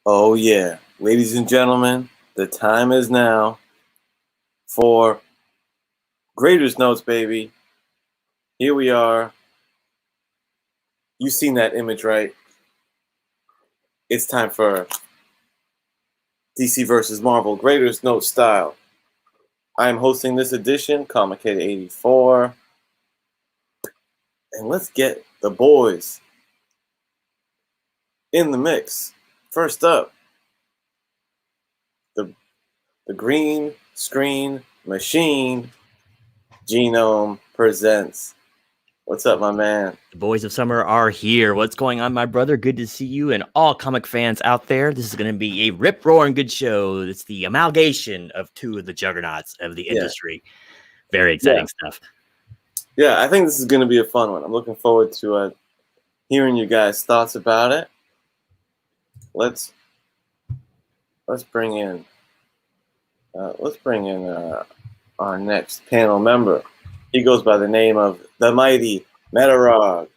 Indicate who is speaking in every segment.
Speaker 1: Oh, yeah. Ladies and gentlemen, the time is now for Grader'S Notes, baby. Here we are. You've seen that image, right? It's time for DC versus Marvel, Grader'S Notes style. I am hosting this edition, Comic Kid 84. And let's get the boys in the mix. First up, the Green Screen Machine Genome presents. What's up, my man?
Speaker 2: The boys of summer are here. What's going on, my brother? Good to see you and all comic fans out there. This is going to be a rip-roaring good show. It's the amalgamation of two of the juggernauts of the industry. Very exciting stuff.
Speaker 1: Yeah, I think this is going to be a fun one. I'm looking forward to hearing you guys' thoughts about it. Let's bring in our next panel member. He goes by the name of the mighty Metarog.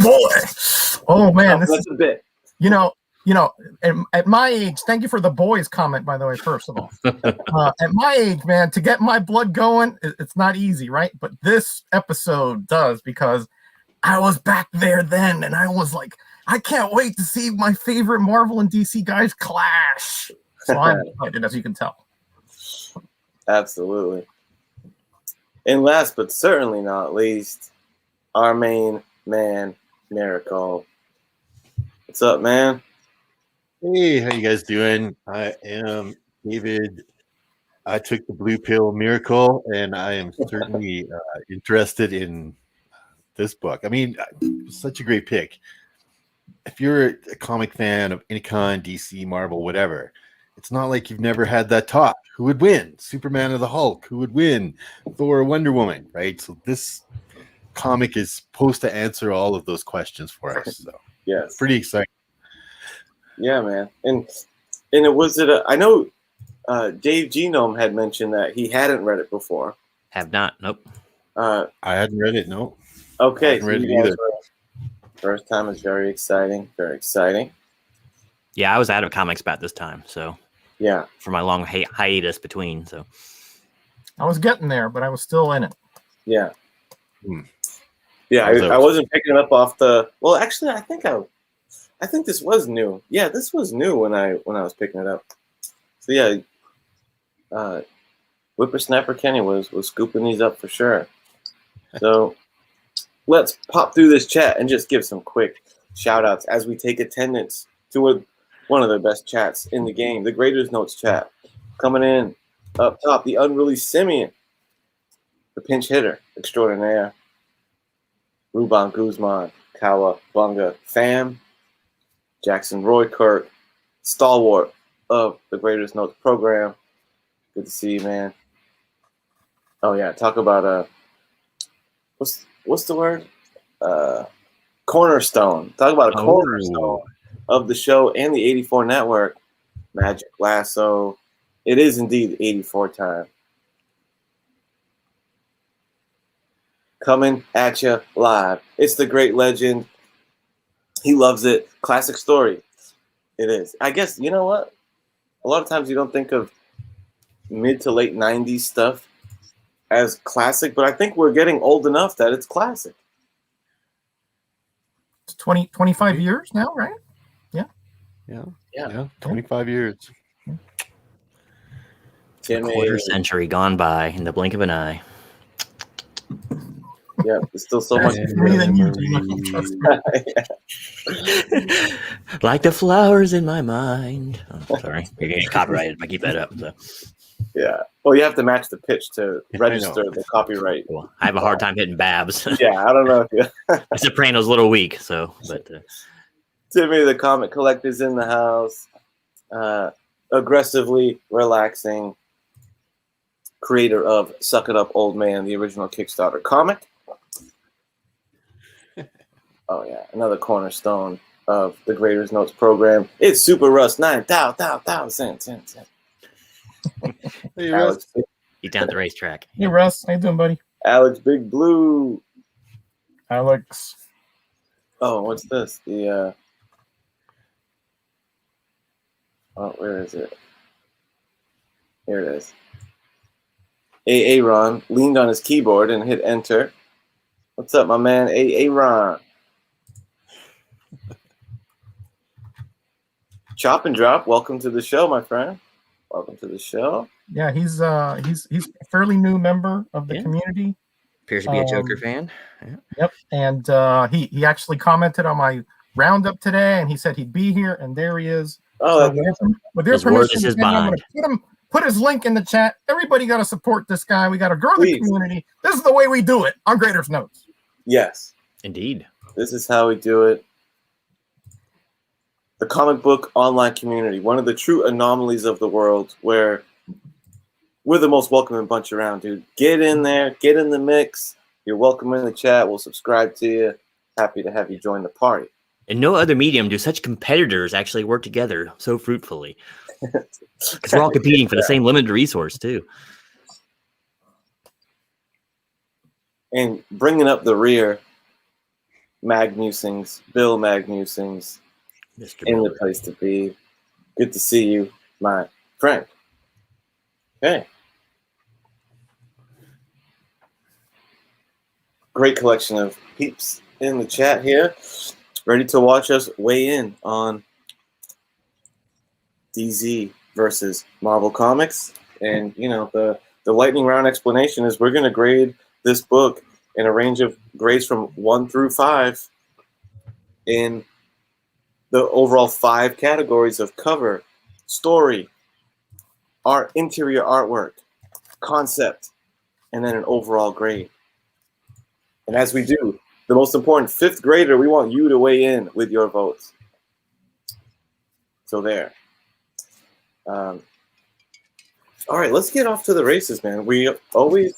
Speaker 3: Boy, oh man, this is
Speaker 1: a bit.
Speaker 3: You know. At my age, thank you for the boys comment, by the way. First of all, at my age, man, to get my blood going, it's not easy, right? But this episode does, because I was back there then, and I was like, I can't wait to see my favorite Marvel and DC guys clash. So I'm excited, as you can tell.
Speaker 1: Absolutely. And last but certainly not least, our main man, Miracle. What's up, man?
Speaker 4: Hey, how you guys doing? I am David. I took the blue pill, Miracle, and I am certainly interested in this book. I mean, such a great pick. If you're a comic fan of any kind, DC, Marvel, whatever, it's not like you've never had that talk. Who would win? Superman or the Hulk? Who would win? Thor or Wonder Woman? Right? So this comic is supposed to answer all of those questions for us. So
Speaker 1: yes,
Speaker 4: pretty exciting.
Speaker 1: Yeah, man. And I know Dave Genome had mentioned that he hadn't read it before.
Speaker 2: Have not. Nope.
Speaker 4: I hadn't read it. No.
Speaker 1: Okay.
Speaker 4: I hadn't read it either.
Speaker 1: First time is very exciting. Very exciting.
Speaker 2: Yeah, I was out of comics about this time, so
Speaker 1: yeah,
Speaker 2: for my long hiatus between. So
Speaker 3: I was getting there, but I was still in it.
Speaker 1: Yeah. Yeah, I wasn't picking it up off the. Well, actually, I think this was new. Yeah, this was new when I was picking it up. So yeah, Whippersnapper Kenny was scooping these up for sure. So let's pop through this chat and just give some quick shout outs as we take attendance to one of the best chats in the game, the Grader'S Notes chat. Coming in up top, the unreleased Simeon, the pinch hitter extraordinaire, Ruban Guzman, Kawabunga Fam, Jackson Roy Kirk, stalwart of the Grader'S Notes program. Good to see you, man. Oh yeah, talk about what's the word? Cornerstone. Talk about a cornerstone of the show and the 84 network. Magic Lasso. It is indeed 84 time. Coming at you live. It's the great legend. He loves it. Classic story. It is. I guess, you know what? A lot of times you don't think of mid to late 90s stuff as classic, but I think we're getting old enough that it's classic.
Speaker 3: It's 25 years now, right?
Speaker 4: Yeah. 25 years.
Speaker 2: A quarter century gone by in the blink of an eye.
Speaker 1: Yeah, there's still so much.
Speaker 2: Like the flowers in my mind. Oh, sorry, you're gonna get copyrighted if I keep that up. So.
Speaker 1: Yeah. Well, you have to match the pitch to register the copyright.
Speaker 2: Well, I have a hard time hitting Babs.
Speaker 1: Yeah, I don't know if you.
Speaker 2: Soprano's a little weak, so but.
Speaker 1: Timmy the comic collector's in the house. Aggressively relaxing. Creator of Suck It Up Old Man, the original Kickstarter comic. Oh yeah, another cornerstone of the Grader'S Notes program. It's Super Russ 9,000.
Speaker 4: Hey, Russ.
Speaker 2: He's down at the racetrack.
Speaker 3: Hey, Russ. How you doing, buddy?
Speaker 1: Alex Big Blue.
Speaker 3: Alex.
Speaker 1: Oh, what's this? The Oh, where is it? Here it is. Aaron leaned on his keyboard and hit enter. What's up, my man? Aaron. Chop and Drop, welcome to the show, my friend. Welcome to the show.
Speaker 3: Yeah, he's a fairly new member of the community.
Speaker 2: Appears to be a Joker fan. Yeah.
Speaker 3: Yep, and he actually commented on my roundup today, and he said he'd be here, and there he is.
Speaker 1: Oh,
Speaker 3: so with your permission, I'm going to put his link in the chat. Everybody got to support this guy. We got to grow the community. This is the way we do it on Grader'S Notes.
Speaker 1: Yes,
Speaker 2: indeed.
Speaker 1: This is how we do it. The comic book online community, one of the true anomalies of the world, where we're the most welcoming bunch around, dude. Get in there, get in the mix. You're welcome in the chat. We'll subscribe to you. Happy to have you join the party.
Speaker 2: In no other medium do such competitors actually work together so fruitfully. Because we're all competing for the same limited resource, too.
Speaker 1: And bringing up the rear, Magmusings, Bill Magmusings, in the place to be. Good to see you, my friend. Okay. Great collection of peeps in the chat here. Ready to watch us weigh in on DZ versus Marvel Comics. And, you know, the lightning round explanation is we're going to grade this book in a range of grades from 1 through 5 in the overall 5 categories of cover, story, art, interior artwork, concept, and then an overall grade. And as we do, the most important 5th grader, we want you to weigh in with your votes. So there. All right, let's get off to the races, man. We always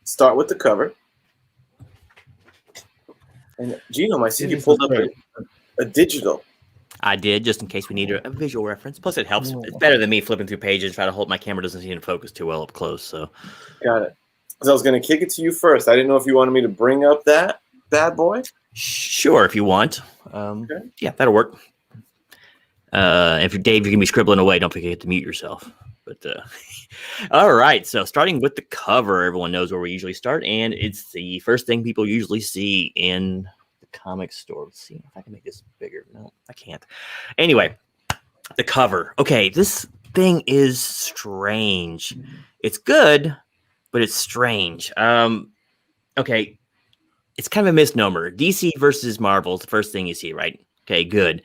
Speaker 1: start with the cover. And Gino, I see you pulled up a digital.
Speaker 2: I did, just in case we need a visual reference. Plus, it helps. It's better than me flipping through pages. Try to hold my camera doesn't seem to focus too well up close. So,
Speaker 1: got it. Because I was going to kick it to you first. I didn't know if you wanted me to bring up that bad boy.
Speaker 2: Sure, if you want.
Speaker 1: Okay.
Speaker 2: Yeah, that'll work. If you're Dave, you can be scribbling away. Don't forget to mute yourself. But all right. So, starting with the cover, everyone knows where we usually start, and it's the first thing people usually see in comic store. Let's see if I can make this bigger. No, I can't. Anyway, the cover. Okay, this thing is strange. It's good, but it's strange. Okay, it's kind of a misnomer. DC versus Marvel is the first thing you see, right? Okay, good.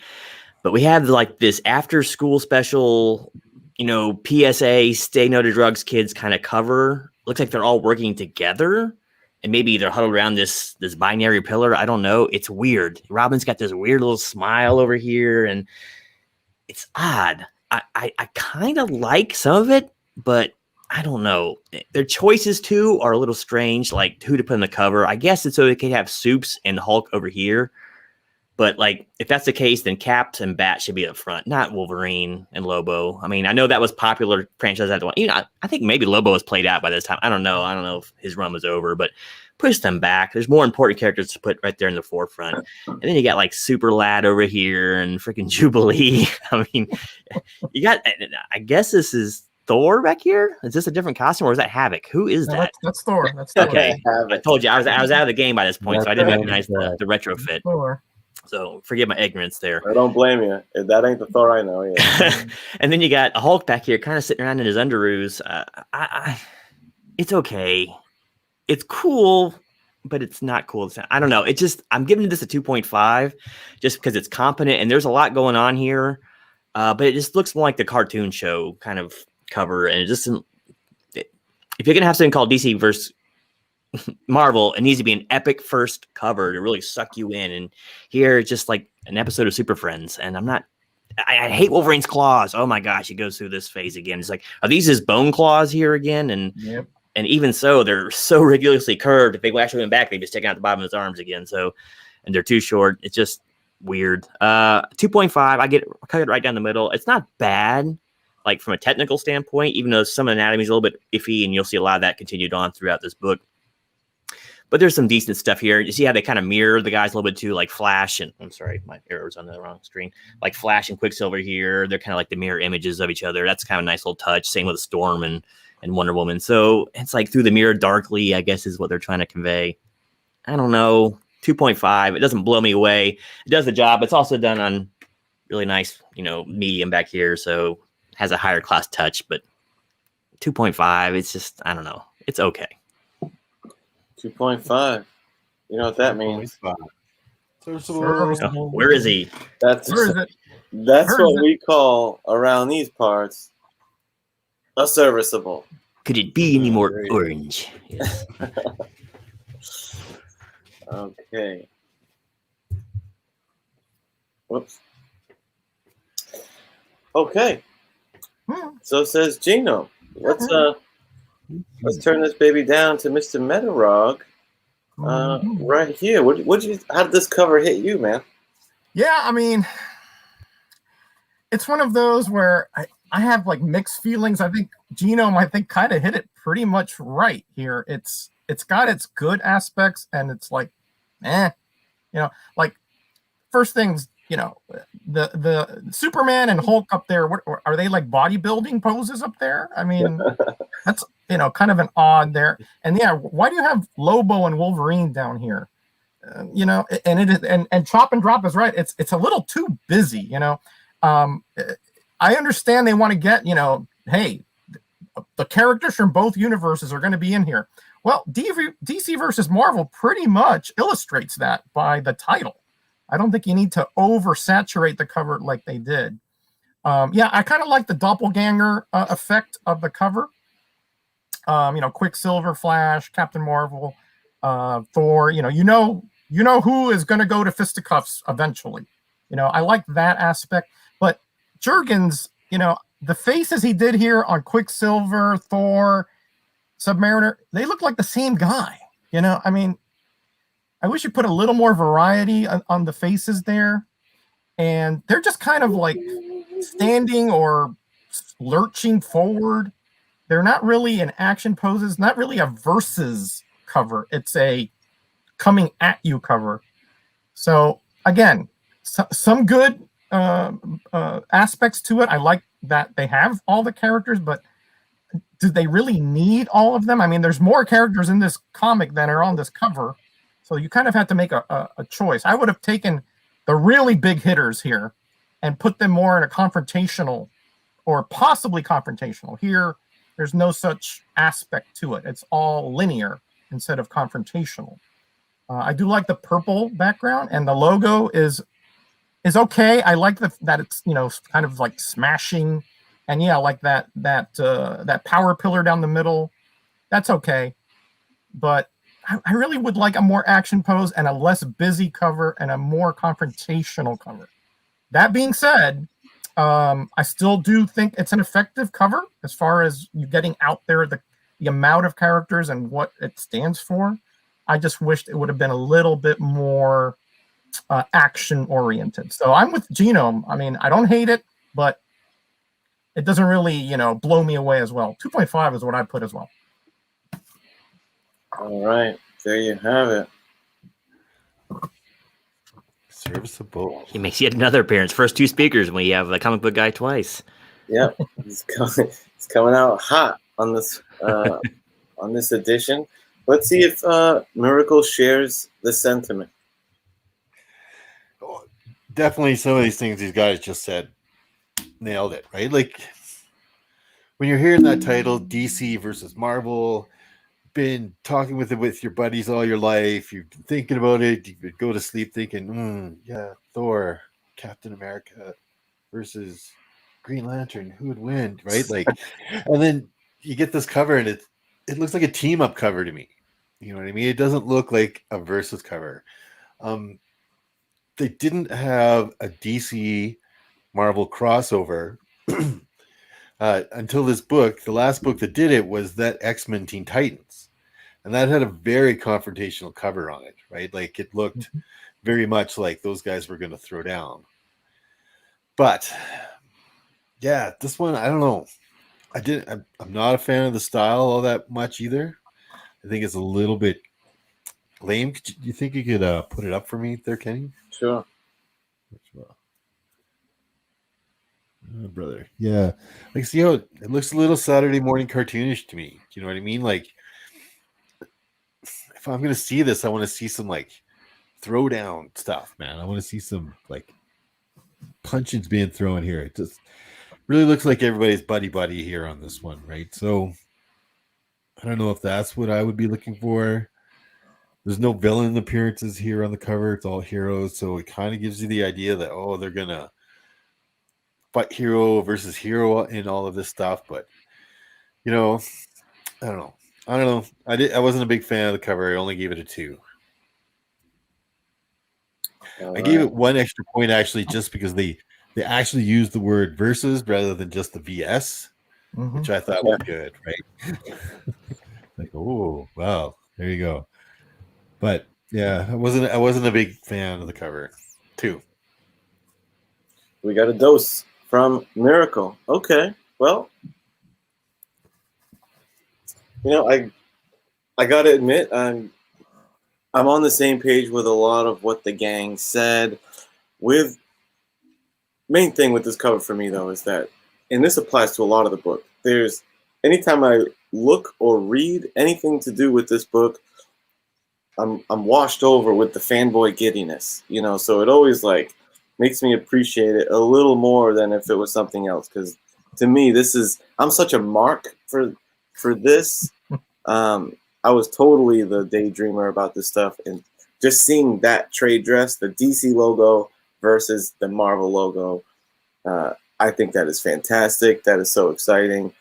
Speaker 2: But we have like this after school special, you know, PSA, stay no to drugs kids kind of cover. Looks like they're all working together. And maybe they're huddled around this binary pillar. I don't know. It's weird. Robin's got this weird little smile over here, and it's odd. I kind of like some of it, but I don't know. Their choices, too, are a little strange, like who to put on the cover. I guess it's so they can have Soups and Hulk over here. But, like, if that's the case, then Cap and Bat should be up front, not Wolverine and Lobo. I mean, I know that was popular franchise at the one. You know, I think maybe Lobo was played out by this time. I don't know. I don't know if his run was over, but push them back. There's more important characters to put right there in the forefront. And then you got, like, Super Lad over here and freaking Jubilee. I mean, you got, I guess this is Thor back here. Is this a different costume or is that Havoc? Who is that?
Speaker 3: That's Thor. That's Thor.
Speaker 2: Okay. I told you I was out of the game by this point, so I didn't recognize the retrofit.
Speaker 3: Thor.
Speaker 2: So forgive my ignorance there.
Speaker 1: I don't blame you. That ain't the Thor I know. Yeah.
Speaker 2: And then you got a Hulk back here kind of sitting around in his underoos. It's okay. It's cool, but it's not cool. I don't know. I'm giving this a 2.5 just because it's competent and there's a lot going on here. But it just looks more like the cartoon show kind of cover. And it just, if you're going to have something called DC versus Marvel, it needs to be an epic first cover to really suck you in. And here it's just like an episode of Super Friends. And I hate Wolverine's claws. Oh my gosh, he goes through this phase again. It's like, are these his bone claws here again? And and even so, they're so ridiculously curved. If they actually went back, they just take out the bottom of his arms again. So, and they're too short. It's just weird. 2.5. I cut it right down the middle. It's not bad, like from a technical standpoint, even though some anatomy is a little bit iffy, and you'll see a lot of that continued on throughout this book. But there's some decent stuff here. You see how they kind of mirror the guys a little bit too, like Flash and I'm sorry, my arrow's on the wrong screen. Like Flash and Quicksilver here, they're kind of like the mirror images of each other. That's kind of a nice little touch. Same with Storm and Wonder Woman. So it's like through the mirror darkly, I guess is what they're trying to convey. I don't know. 2.5. It doesn't blow me away. It does the job. It's also done on really nice, medium back here. So has a higher class touch, but 2.5. It's just, I don't know. It's okay.
Speaker 1: 2.5. You know what that means?
Speaker 2: Where is he?
Speaker 1: That's what we call around these parts a serviceable.
Speaker 2: Could it be any more orange? Yes.
Speaker 1: Okay. Whoops. Okay. So says Gino. Let's turn this baby down to Mr. Metarog. Right here. How did this cover hit you, man?
Speaker 3: Yeah, I mean, it's one of those where I have like mixed feelings. I think Genome, kind of hit it pretty much right here. It's got its good aspects, and it's like, like first things, the Superman and Hulk up there. What are they, like bodybuilding poses up there? I mean, that's kind of an odd there. And yeah, why do you have Lobo and Wolverine down here? And it is, and Chop and Drop is right. It's a little too busy. I understand they want to get, hey, the characters from both universes are going to be in here. Well, DC versus Marvel pretty much illustrates that by the title. I don't think you need to oversaturate the cover like they did. I kind of like the doppelganger effect of the cover. Quicksilver, Flash, Captain Marvel, Thor. You know who is going to go to fisticuffs eventually. I like that aspect. But Jurgens, the faces he did here on Quicksilver, Thor, Submariner, they look like the same guy. I mean, I wish you put a little more variety on the faces there. And they're just kind of like standing or lurching forward. They're not really in action poses, not really a versus cover. It's a coming at you cover. So again, some good aspects to it. I like that they have all the characters, but do they really need all of them? I mean, there's more characters in this comic than are on this cover. So you kind of have to make a choice. I would have taken the really big hitters here and put them more in a confrontational or possibly confrontational. Here, there's no such aspect to it. It's all linear instead of confrontational. I do like the purple background, and the logo is okay. I like that it's kind of like smashing, and yeah, I like that power pillar down the middle. That's okay, but I really would like a more action pose and a less busy cover and a more confrontational cover. That being said, I still do think it's an effective cover as far as you getting out there the amount of characters and what it stands for. I just wished it would have been a little bit more action oriented. So I'm with Genome. I mean, I don't hate it, but it doesn't really, blow me away as well. 2.5 is what I put as well.
Speaker 1: All right, there you have it.
Speaker 4: Serviceable.
Speaker 2: He makes yet another appearance. First two speakers. We have the comic book guy twice.
Speaker 1: Yep, he's coming out hot on this edition. Let's see if Miracle shares the sentiment.
Speaker 4: Definitely, some of these things these guys just said nailed it, right? Like when you're hearing that title, DC versus Marvel. Been talking with your buddies all your life, you've been thinking about it, you could go to sleep thinking, Thor, Captain America versus Green Lantern, who would win, right? Like, and then you get this cover and it looks like a team up cover to me. You know what I mean? It doesn't look like a versus cover. They didn't have a DC Marvel crossover until this book. The last book that did it was that X-Men Teen Titans. And that had a very confrontational cover on it, right? Like it looked very much like those guys were going to throw down. But yeah, this one, I don't know. I'm not a fan of the style all that much either. I think it's a little bit lame. Do you think you could put it up for me there, Kenny?
Speaker 1: Sure.
Speaker 4: Oh, brother. Yeah. Like, see how it looks a little Saturday morning cartoonish to me. Do you know what I mean? Like, if I'm going to see this, I want to see some, like, throwdown stuff, man. I want to see some, like, punches being thrown here. It just really looks like everybody's buddy here on this one, right? So, I don't know if that's what I would be looking for. There's no villain appearances here on the cover. It's all heroes. So, it kind of gives you the idea that, oh, they're going to fight hero versus hero in all of this stuff, but I don't know. I wasn't a big fan of the cover. I only gave it a 2. I gave it 1 extra point actually, just because they actually used the word versus rather than just the VS, which I thought was good, right? Like, oh wow, there you go. But yeah, I wasn't a big fan of the cover. 2.
Speaker 1: We got a dose from Miracle. Okay, well, I gotta admit, I'm on the same page with a lot of what the gang said. With main thing with this cover for me though is that, and this applies to a lot of the book. There's anytime I look or read anything to do with this book, I'm washed over with the fanboy giddiness. So it always like makes me appreciate it a little more than if it was something else. Because to me, I'm such a mark for this. I was totally the daydreamer about this stuff, and just seeing that trade dress, the DC logo versus the Marvel logo, I think that is fantastic. That is so exciting.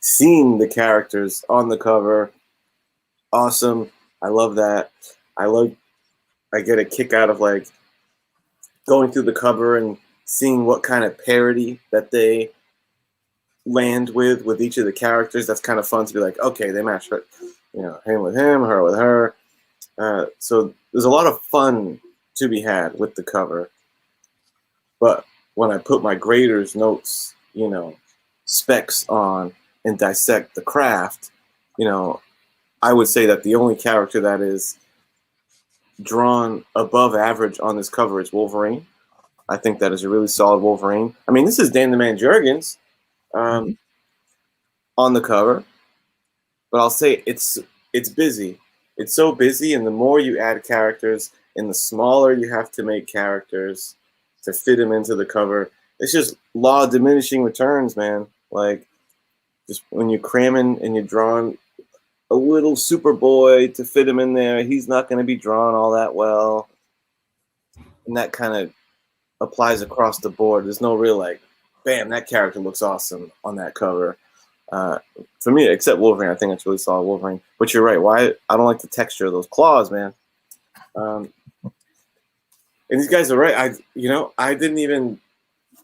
Speaker 1: Seeing the characters on the cover, awesome. I love that. I get a kick out of like going through the cover and seeing what kind of parody that they land with each of the characters. That's kind of fun to be like, okay, they match her, him with him, her with her. So there's a lot of fun to be had with the cover. But when I put my Grader'S notes, specs on and dissect the craft, I would say that the only character that is drawn above average on this cover is Wolverine. I think that is a really solid Wolverine. I mean, this is Dan the Man Jurgens on the cover, but I'll say it's busy. It's so busy, and the more you add characters and the smaller you have to make characters to fit them into the cover, it's just law of diminishing returns, man. Like, just when you're cramming and you're drawing a little Superboy to fit him in there, he's not going to be drawn all that well. And that kind of applies across the board. There's no real like, bam, that character looks awesome on that cover. For me, except Wolverine, I think it's really solid Wolverine. But you're right. Why I don't like the texture of those claws, man. And these guys are right. I didn't even,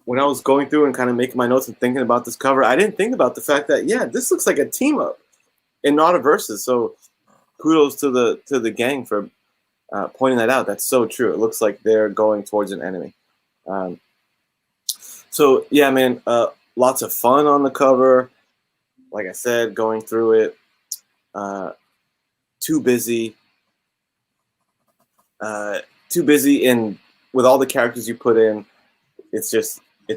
Speaker 1: when I was going through and kind of making my notes and thinking about this cover, I didn't think about the fact that this looks like a team up and not a versus. So kudos to the gang for pointing that out. That's so true. It looks like they're going towards an enemy. So yeah, man, lots of fun on the cover. Like I said, going through it, too busy and with all the characters you put in, it's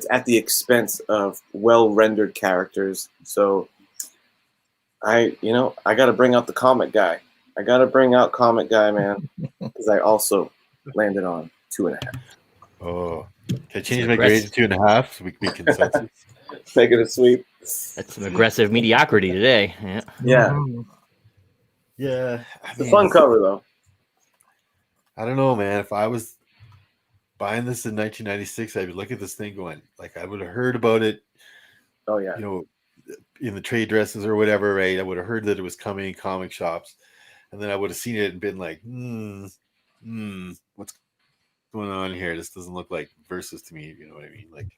Speaker 1: at the expense of well-rendered characters. So I got to bring out the comic guy. I got to bring out comic guy, man, because I also landed on 2.5.
Speaker 4: Oh, can I change my grade to 2.5 so we can be consensus?
Speaker 1: Make it a sweep.
Speaker 2: That's some aggressive mediocrity today.
Speaker 1: Yeah.
Speaker 4: Yeah.
Speaker 1: It's a fun cover, though.
Speaker 4: I don't know, man. If I was buying this in 1996, I would look at this thing going, like, I would have heard about it.
Speaker 1: Oh, yeah.
Speaker 4: In the trade dresses or whatever, right? I would have heard that it was coming in comic shops. And then I would have seen it and been like, what's going on here? This doesn't look like Versus to me. You know what I mean? Like,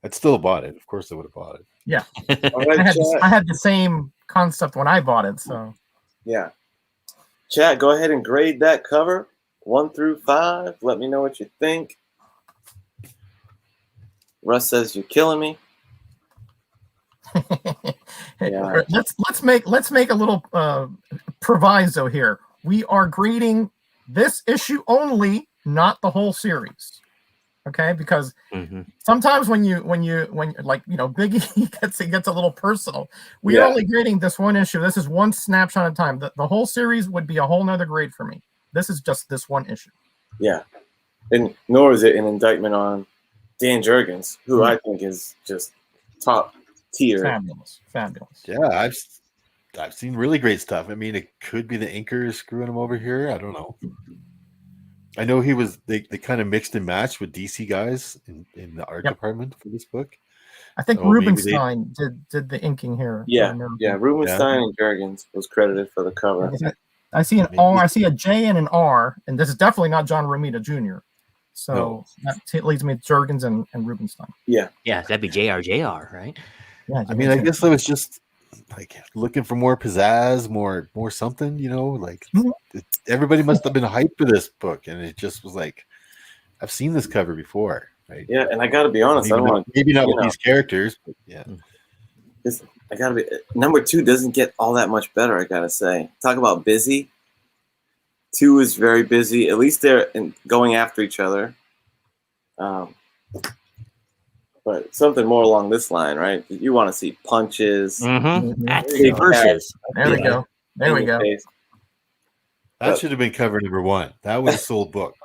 Speaker 4: I'd still bought it. Of course I would have bought it.
Speaker 3: Yeah.
Speaker 1: Right,
Speaker 3: I had the same concept when I bought it. So
Speaker 1: yeah. Chat, go ahead and grade that cover 1 through 5. Let me know what you think. Russ says you're killing me.
Speaker 3: Yeah. Let's make a little proviso here. we are grading this issue only, not the whole series. Okay, because sometimes when like, you know, Biggie gets a little personal. We are only grading this one issue. This is one snapshot of time. The whole series would be a whole nother grade for me. This is just this one issue.
Speaker 1: Yeah, and nor is it an indictment on Dan Jurgens, who I think is just top tier.
Speaker 3: Fabulous.
Speaker 4: Yeah, I've seen really great stuff. I mean, it could be the inker screwing him over here. I don't know. I know they kind of mixed and matched with DC guys in the art department for this book.
Speaker 3: I think Rubenstein did the inking here.
Speaker 1: Yeah, Rubenstein and Jurgens was credited for the cover.
Speaker 3: I see an R, I see a J and an R, and this is definitely not John Romita Jr. So that leads me to Jurgens and Rubenstein.
Speaker 2: Yeah, that'd be JR, right?
Speaker 3: Yeah,
Speaker 4: I mean, I guess I was just like looking for more pizzazz, more something, you know, like everybody must have been hyped for this book, and it just was like, I've seen this cover before, right?
Speaker 1: Yeah, and I got to be honest,
Speaker 4: maybe not with these characters, but yeah.
Speaker 1: I gotta be number 2 doesn't get all that much better. I gotta say, talk about busy. 2 is very busy. At least they're going after each other. But something more along this line, right? You want to see punches.
Speaker 2: Active versus.
Speaker 3: There we go. There we go.
Speaker 4: That should have been cover number 1. That was a sold book.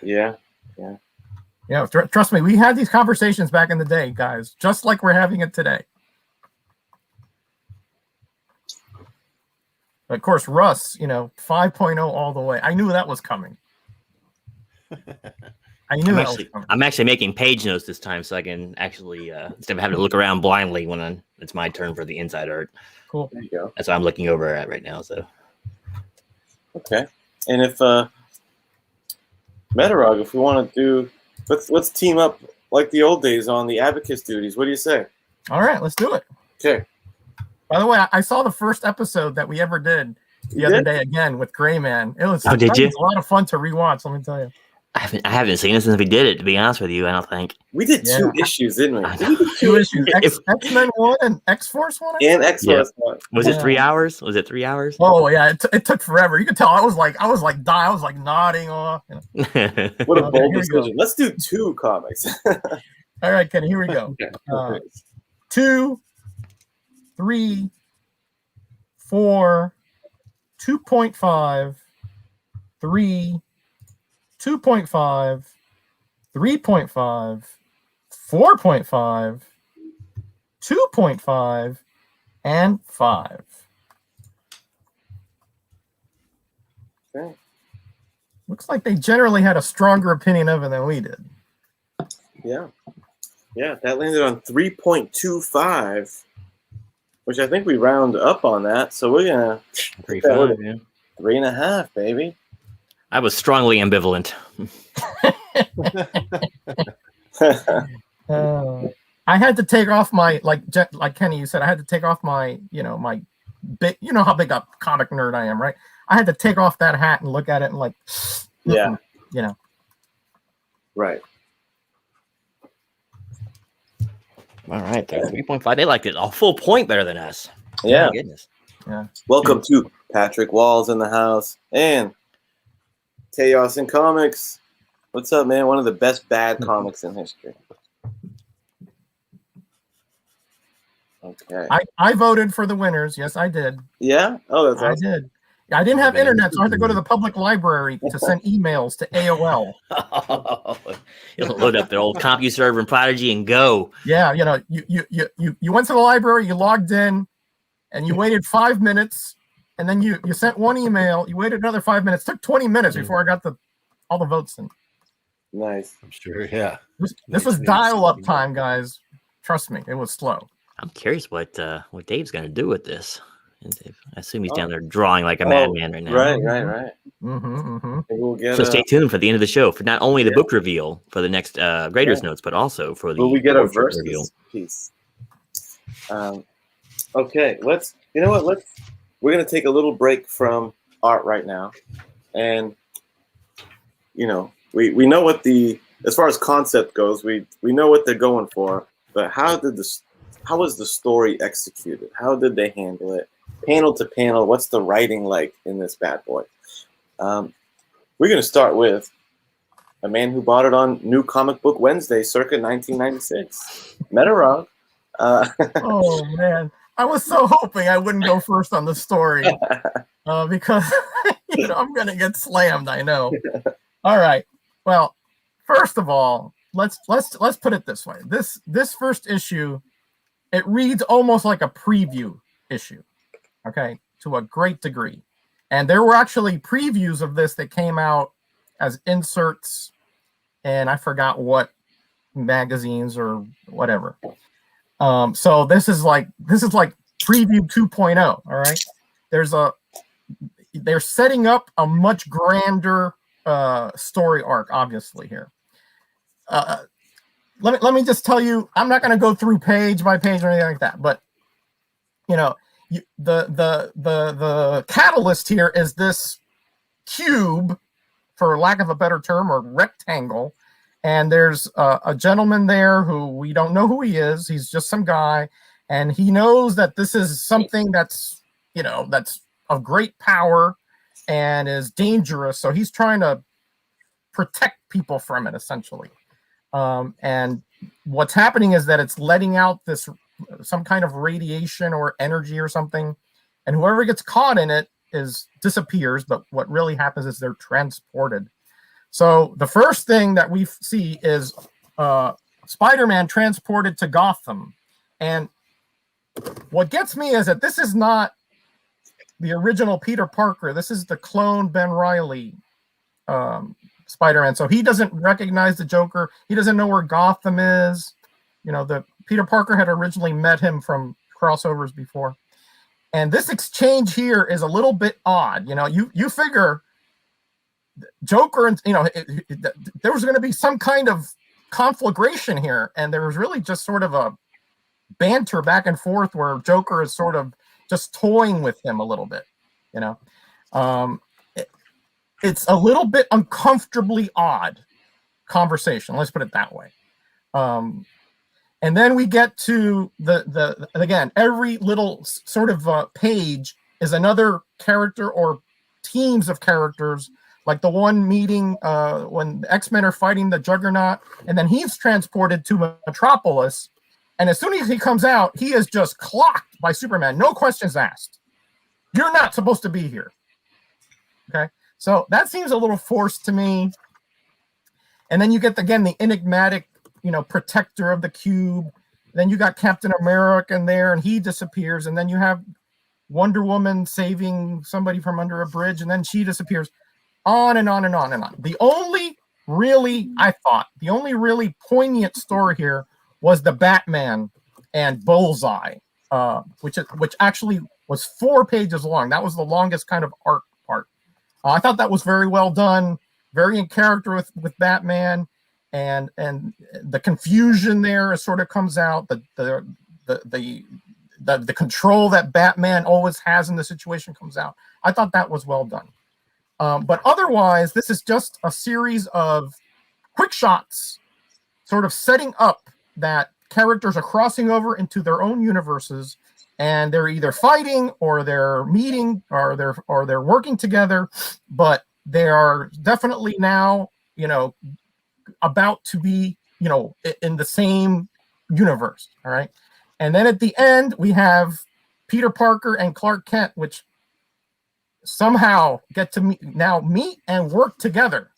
Speaker 1: Yeah.
Speaker 3: Trust me, we had these conversations back in the day, guys, just like we're having it today. But of course, Russ, 5.0 all the way. I knew that was coming.
Speaker 2: I'm actually making page notes this time, so I can actually instead of having to look around blindly when it's my turn for the inside art.
Speaker 3: Cool.
Speaker 1: There you go.
Speaker 2: That's what I'm looking over at right now. So.
Speaker 1: Okay, and if Metarog, if we want to do. Let's team up like the old days on the abacus duties. What do you say?
Speaker 3: All right, let's do it.
Speaker 1: Okay.
Speaker 3: By the way, I saw the first episode that we ever did the other day again with Gray Man. It was,
Speaker 2: did you?
Speaker 3: It was a lot of fun to rewatch, let me tell you.
Speaker 2: I haven't seen it since we did it, to be honest with you, I don't think.
Speaker 1: We did 2 issues, didn't we?
Speaker 3: Two issues. X-Men 1 and X-Force 1?
Speaker 1: And X-Force 1.
Speaker 2: Was it 3 hours? Was it 3 hours?
Speaker 3: Oh, yeah. It took forever. You could tell I was like nodding off.
Speaker 1: What a bold decision. Let's do 2 comics.
Speaker 3: All right, Kenny, here we go. 2, 3, 4, 2.5, 3, 2.5, 3.5, 4.5, 2.5, and 5.
Speaker 1: Okay.
Speaker 3: Looks like they generally had a stronger opinion of it than we did.
Speaker 1: Yeah, that landed on 3.25, which I think we round up on that. So we're gonna 3.5, baby.
Speaker 2: I was strongly ambivalent.
Speaker 3: I had to take off my like Kenny, you said I had to take off my my big, how big a comic nerd I am, right? I had to take off that hat and look at it and like,
Speaker 1: right.
Speaker 2: All right, 3.5. They liked it a full point better than us.
Speaker 1: Yeah.
Speaker 2: My goodness.
Speaker 3: Yeah.
Speaker 1: Welcome to Patrick Walls in the house and Chaos in Comics. What's up, man? One of the best bad comics in history. Okay.
Speaker 3: I voted for the winners. Yes, I did.
Speaker 1: Yeah? Oh, that's awesome.
Speaker 3: I did. I didn't have internet, so I had to go to the public library to send emails to AOL.
Speaker 2: You'll load up their old CompuServe and Prodigy and go.
Speaker 3: Yeah, you went to the library, you logged in, and you waited 5 minutes, and then you sent one email. You waited another 5 minutes. It took 20 minutes before I got all the votes in.
Speaker 1: Nice.
Speaker 4: I'm sure. Yeah.
Speaker 3: This was dial-up time, guys. Trust me, it was slow.
Speaker 2: I'm curious what Dave's going to do with this. I assume he's down there drawing like a madman right now.
Speaker 1: Right.
Speaker 3: We'll
Speaker 1: get
Speaker 2: so stay tuned for the end of the show for not only the book reveal for the next Grader'S notes, but also for the
Speaker 1: we get a
Speaker 2: verse
Speaker 1: reveal piece. Okay, we're gonna take a little break from art right now, and we know what as far as concept goes, we know what they're going for, but how was the story executed? How did they handle it? panel to panel, what's the writing like in this bad boy? We're going to start with a man who bought it on New Comic Book Wednesday, circa 1996. Metarog.
Speaker 3: Oh man, I was so hoping I wouldn't go first on the story because I'm gonna get slammed. I know. All right. Well, first of all, let's put it this way. This first issue, it reads almost like a preview issue. Okay, to a great degree, and there were actually previews of this that came out as inserts, and I forgot what magazines or whatever. So this is like preview 2.0. All right, they're setting up a much grander story arc, obviously here. Let me just tell you, I'm not going to go through page by page or anything like that, but the catalyst here is this cube, for lack of a better term, or rectangle. And there's a gentleman there who we don't know who he is. He's just some guy. And he knows that this is something that's of great power and is dangerous. So he's trying to protect people from it, essentially. And what's happening is that it's letting out some kind of radiation or energy or something. And whoever gets caught in it disappears. But what really happens is they're transported. So the first thing that we see is Spider-Man transported to Gotham. And what gets me is that this is not the original Peter Parker. This is the clone Ben Reilly Spider-Man. So he doesn't recognize the Joker. He doesn't know where Gotham is. The Peter Parker had originally met him from crossovers before. And this exchange here is a little bit odd. You figure Joker and there was going to be some kind of conflagration here, and there was really just sort of a banter back and forth where Joker is sort of just toying with him a little bit. It's a little bit uncomfortably odd conversation. Let's put it that way. And then we get to again, every little sort of page is another character or teams of characters. Like the one meeting when the X-Men are fighting the Juggernaut, and then he's transported to Metropolis. And as soon as he comes out, he is just clocked by Superman. No questions asked. You're not supposed to be here. Okay? So that seems a little forced to me. And then you get, again, the enigmatic, protector of the cube. Then you got Captain America in there, and he disappears. And then you have Wonder Woman saving somebody from under a bridge, and then she disappears. On and on and on and on. The only really poignant story here was the Batman and Bullseye, which actually was 4 pages long. That was the longest kind of arc part. I thought that was very well done, very in character with Batman, and the confusion there sort of comes out. The control that Batman always has in the situation comes out. I thought that was well done. But otherwise, this is just a series of quick shots, sort of setting up that characters are crossing over into their own universes, and they're either fighting or they're meeting or they're working together. But they are definitely now, about to be, in the same universe. All right, and then at the end we have Peter Parker and Clark Kent, which somehow get to meet and work together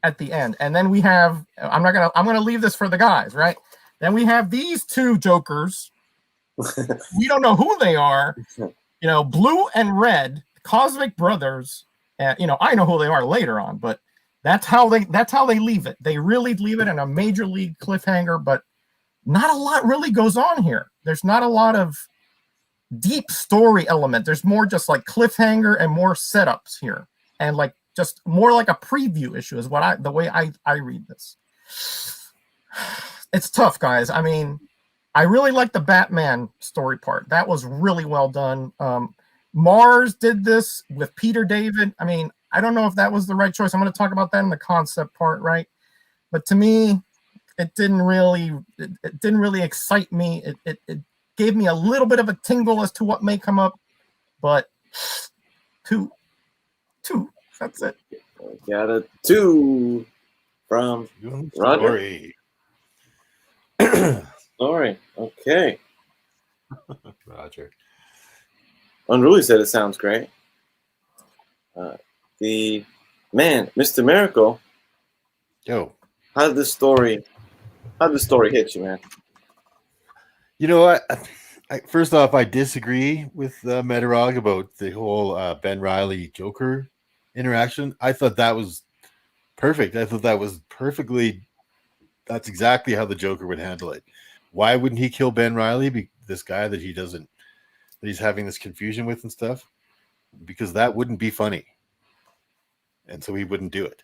Speaker 3: at the end. And then we have, I'm going to leave this for the guys, right? Then we have these two Jokers. We don't know who they are, blue and red, Cosmic Brothers. I know who they are later on, but that's how they leave it. They really leave it in a major league cliffhanger, but not a lot really goes on here. There's not a lot of deep story element. There's more just like cliffhanger and more setups here, and like just more like a preview issue is the way I read this. It's tough, guys. I mean, I really like the Batman story part. That was really well done. Mars did this with Peter David. I mean, I don't know if that was the right choice. I'm going to talk about that in the concept part, right? But to me, it didn't really excite me. It gave me a little bit of a tingle as to what may come up. but two. That's it.
Speaker 1: Got a 2 from Roger. Story. Okay.
Speaker 4: Roger.
Speaker 1: Unruly said it sounds great. Mr. Miracle.
Speaker 4: Yo.
Speaker 1: How did this story hit you, man?
Speaker 4: You know what? First off, I disagree with Metarog about the whole Ben Reilly Joker interaction. I thought that was perfect. I thought that was that's exactly how the Joker would handle it. Why wouldn't he kill Ben Reilly, this guy that he's having this confusion with and stuff? Because that wouldn't be funny. And so he wouldn't do it.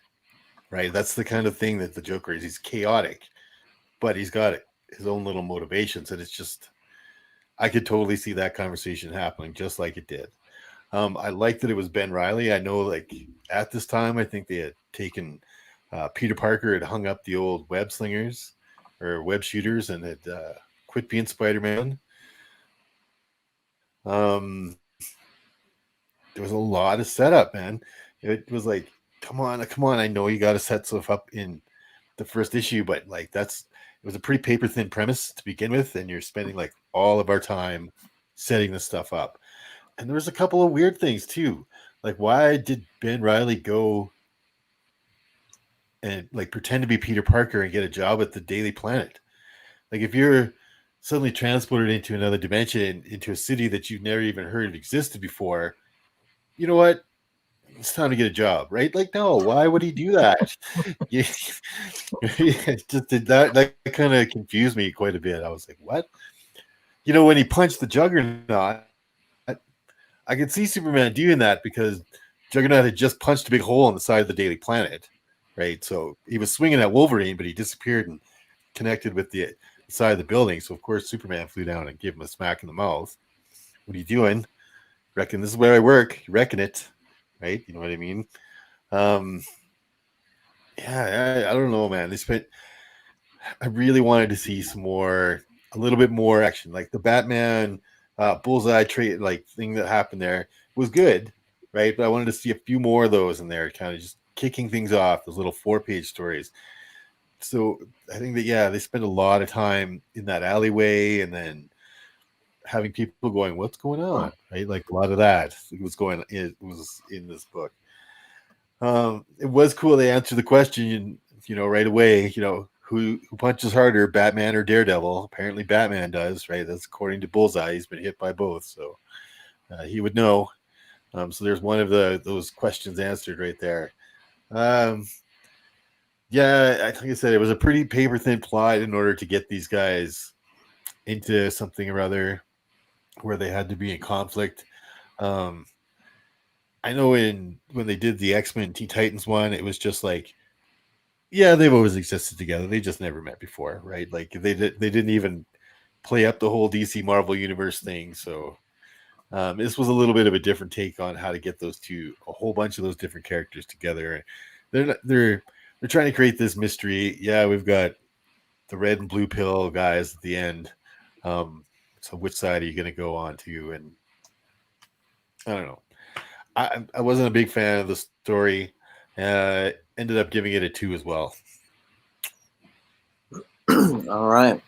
Speaker 4: Right? That's the kind of thing that the Joker is. He's chaotic, but he's got his own little motivations, and it's just, I could totally see that conversation happening just like it did. I like that it was Ben Reilly. I know, like, at this time, I think they had taken Peter Parker had hung up the old web slingers or web shooters and had quit being Spider-Man. There was a lot of setup, man. It was like, come on. I know you got to set stuff up in the first issue, but like it was a pretty paper thin premise to begin with, and you're spending like all of our time setting this stuff up. And there was a couple of weird things too. Like, why did Ben Reilly go and like pretend to be Peter Parker and get a job at the Daily Planet? Like, if you're suddenly transported into another dimension, into a city that you've never even heard existed before, you know what? It's time to get a job, right? Like, no, why would he do that? Just that kind of confused me quite a bit. I was like, what? You know, when he punched the Juggernaut, I could see Superman doing that because Juggernaut had just punched a big hole in the side of the Daily Planet, right? So he was swinging at Wolverine, but he disappeared and connected with the side of the building. So, of course, Superman flew down and gave him a smack in the mouth. What are you doing? Reckon this is where I work. You reckon it, right? You know what I mean? Yeah, I don't know, man. I really wanted to see a little bit more action. Like the Batman bullseye trait, like thing that happened there was good, right? But I wanted to see a few more of those in there, kind of just kicking things off, those little 4-page stories. So I think that, yeah, they spent a lot of time in that alleyway and then having people going, what's going on? Right? Like a lot of that was in this book. It was cool. They answered the question, right away, who punches harder, Batman or Daredevil? Apparently Batman does, right? That's according to Bullseye. He's been hit by both. So he would know. So there's one of those questions answered right there. Yeah, like I said, it was a pretty paper thin plot in order to get these guys into something or other where they had to be in conflict. I know when they did the X-Men Teen Titans one, it was just like, yeah, they've always existed together. They just never met before, right? Like they didn't even play up the whole DC Marvel Universe thing. So this was a little bit of a different take on how to get a whole bunch of those different characters together. They're trying to create this mystery. Yeah, we've got the red and blue pill guys at the end. So which side are you going to go on to? And I don't know. I wasn't a big fan of the story. Ended up giving it a 2 as well.
Speaker 1: All right.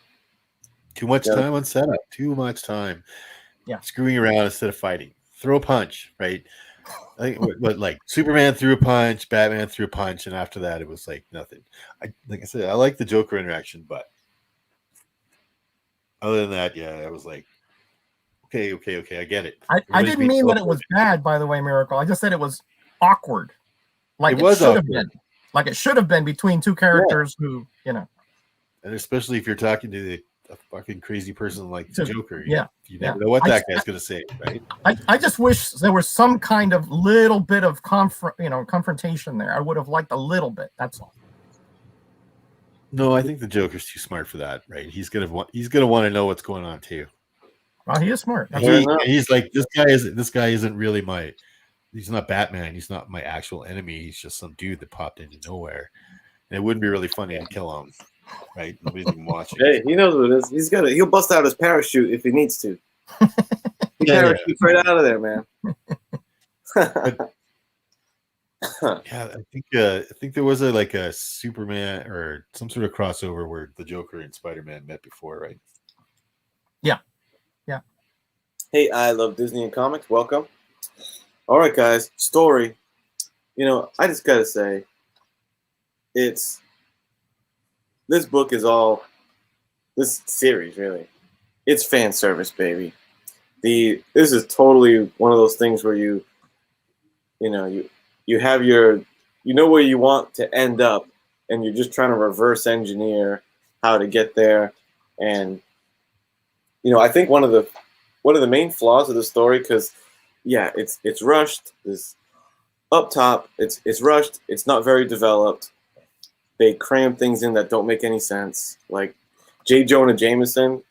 Speaker 4: Too much time on setup. Too much time.
Speaker 3: Yeah. Screwing
Speaker 4: around instead of fighting. Throw a punch, right? I think like Superman threw a punch, Batman threw a punch, and after that it was like nothing. Like I said, I like the Joker interaction, but other than that, yeah, I was like, okay, I get it.
Speaker 3: I didn't mean that it was bad, by the way, Miracle. I just said it was awkward. Like it should have been. Like it should have been between two characters who, And
Speaker 4: especially if you're talking to a fucking crazy person like the Joker.
Speaker 3: Yeah.
Speaker 4: You never know what that guy's going to say, right?
Speaker 3: I just wish there was some kind of little bit of confrontation there. I would have liked a little bit. That's all.
Speaker 4: No, I think the Joker's too smart for that, right? He's gonna want to know what's going on too.
Speaker 3: Well, he is smart.
Speaker 4: He's like, this guy isn't really he's not Batman. He's not my actual enemy. He's just some dude that popped into nowhere. And it wouldn't be really funny to kill him, right? Nobody's even watching.
Speaker 1: Hey, he knows what it is. He'll bust out his parachute if he needs to. He parachutes right out of there, man.
Speaker 4: Yeah, I think there was a Superman or some sort of crossover where the Joker and Spider-Man met before, right?
Speaker 3: Yeah.
Speaker 1: Hey, I love Disney and comics. Welcome. All right, guys. Story. I just gotta say, this book is all this series really. It's fan service, baby. This is totally one of those things where you have where you want to end up, and you're just trying to reverse engineer how to get there. And I think one of the main flaws of the story, because it's rushed. Is up top, it's rushed. It's not very developed. They cram things in that don't make any sense. Like J. Jonah Jameson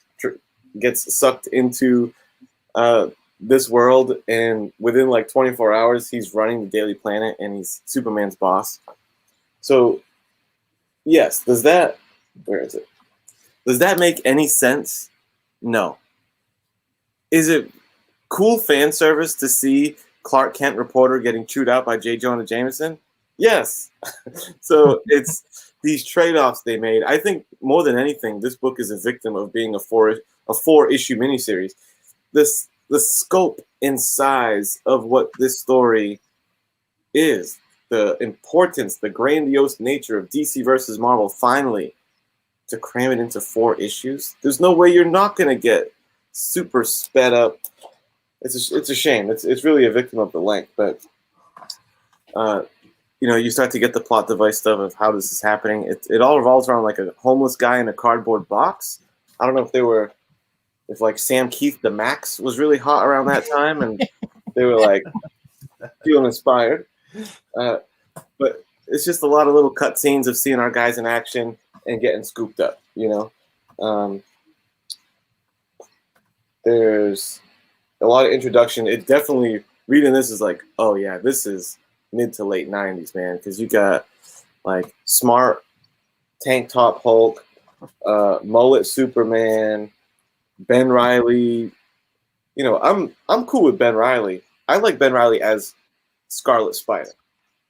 Speaker 1: gets sucked into this world, and within like 24 hours, he's running the Daily Planet, and he's Superman's boss. So, yes, where is it? Does that make any sense? No. Is it cool fan service to see Clark Kent reporter getting chewed out by J. Jonah Jameson? Yes. So it's these trade-offs they made. I think more than anything, this book is a victim of being a four-issue miniseries. The scope and size of what this story is, the importance, the grandiose nature of DC versus Marvel, finally, to cram it into 4 issues. There's no way you're not going to get super sped up. It's a shame. It's really a victim of the length, but you start to get the plot device stuff of how this is happening. It all revolves around like a homeless guy in a cardboard box. I don't know if like Sam Keith the Max was really hot around that time, and they were like feeling inspired. But it's just a lot of little cut scenes of seeing our guys in action and getting scooped up. There's a lot of introduction. It definitely, reading this is like, oh yeah, this is mid to late 90s, man, because you got like smart tank top Hulk, mullet Superman, Ben Reilly. I'm cool with Ben Reilly. I like Ben Reilly as Scarlet Spider.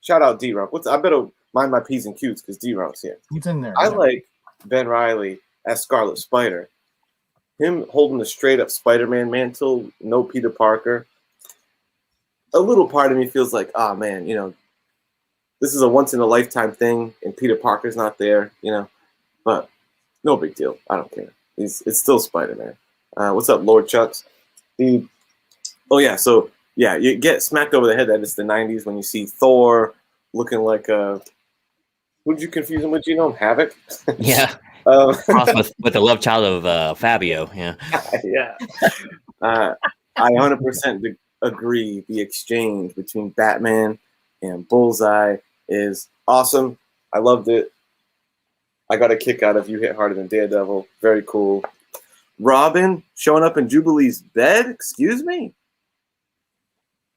Speaker 1: Shout out D-Rump. I better mind my P's and Q's because D-Rump's here.
Speaker 3: He's in there.
Speaker 1: I like Ben Reilly as Scarlet Spider. Him holding the straight up Spider-Man mantle, no Peter Parker. A little part of me feels like, oh man, this is a once in a lifetime thing, and Peter Parker's not there, but no big deal. I don't care. It's still Spider-Man. What's up, Lord Chucks? You get smacked over the head that it's the 90s when you see Thor looking like who'd you confuse him with, Havoc?
Speaker 2: Yeah. With the love child of Fabio. Yeah.
Speaker 1: Yeah. I 100% agree. The exchange between Batman and Bullseye is awesome. I loved it. I got a kick out of You Hit Harder Than Daredevil. Very cool. Robin showing up in Jubilee's bed. Excuse me.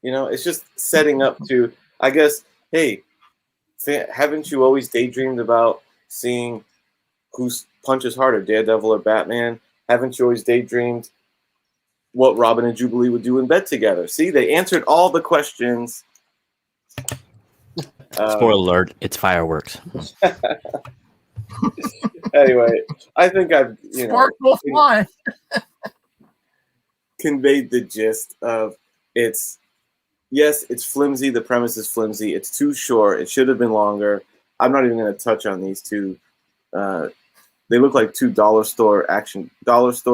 Speaker 1: It's just setting up to, I guess, hey, haven't you always daydreamed about seeing who punches harder, Daredevil or Batman? Haven't you always daydreamed what Robin and Jubilee would do in bed together? See, they answered all the questions.
Speaker 2: Spoiler alert, it's fireworks.
Speaker 1: Anyway, I think I've
Speaker 3: Spark will fly.
Speaker 1: Conveyed the gist of it's flimsy. The premise is flimsy. It's too short. It should have been longer. I'm not even going to touch on these two. They look like two dollar store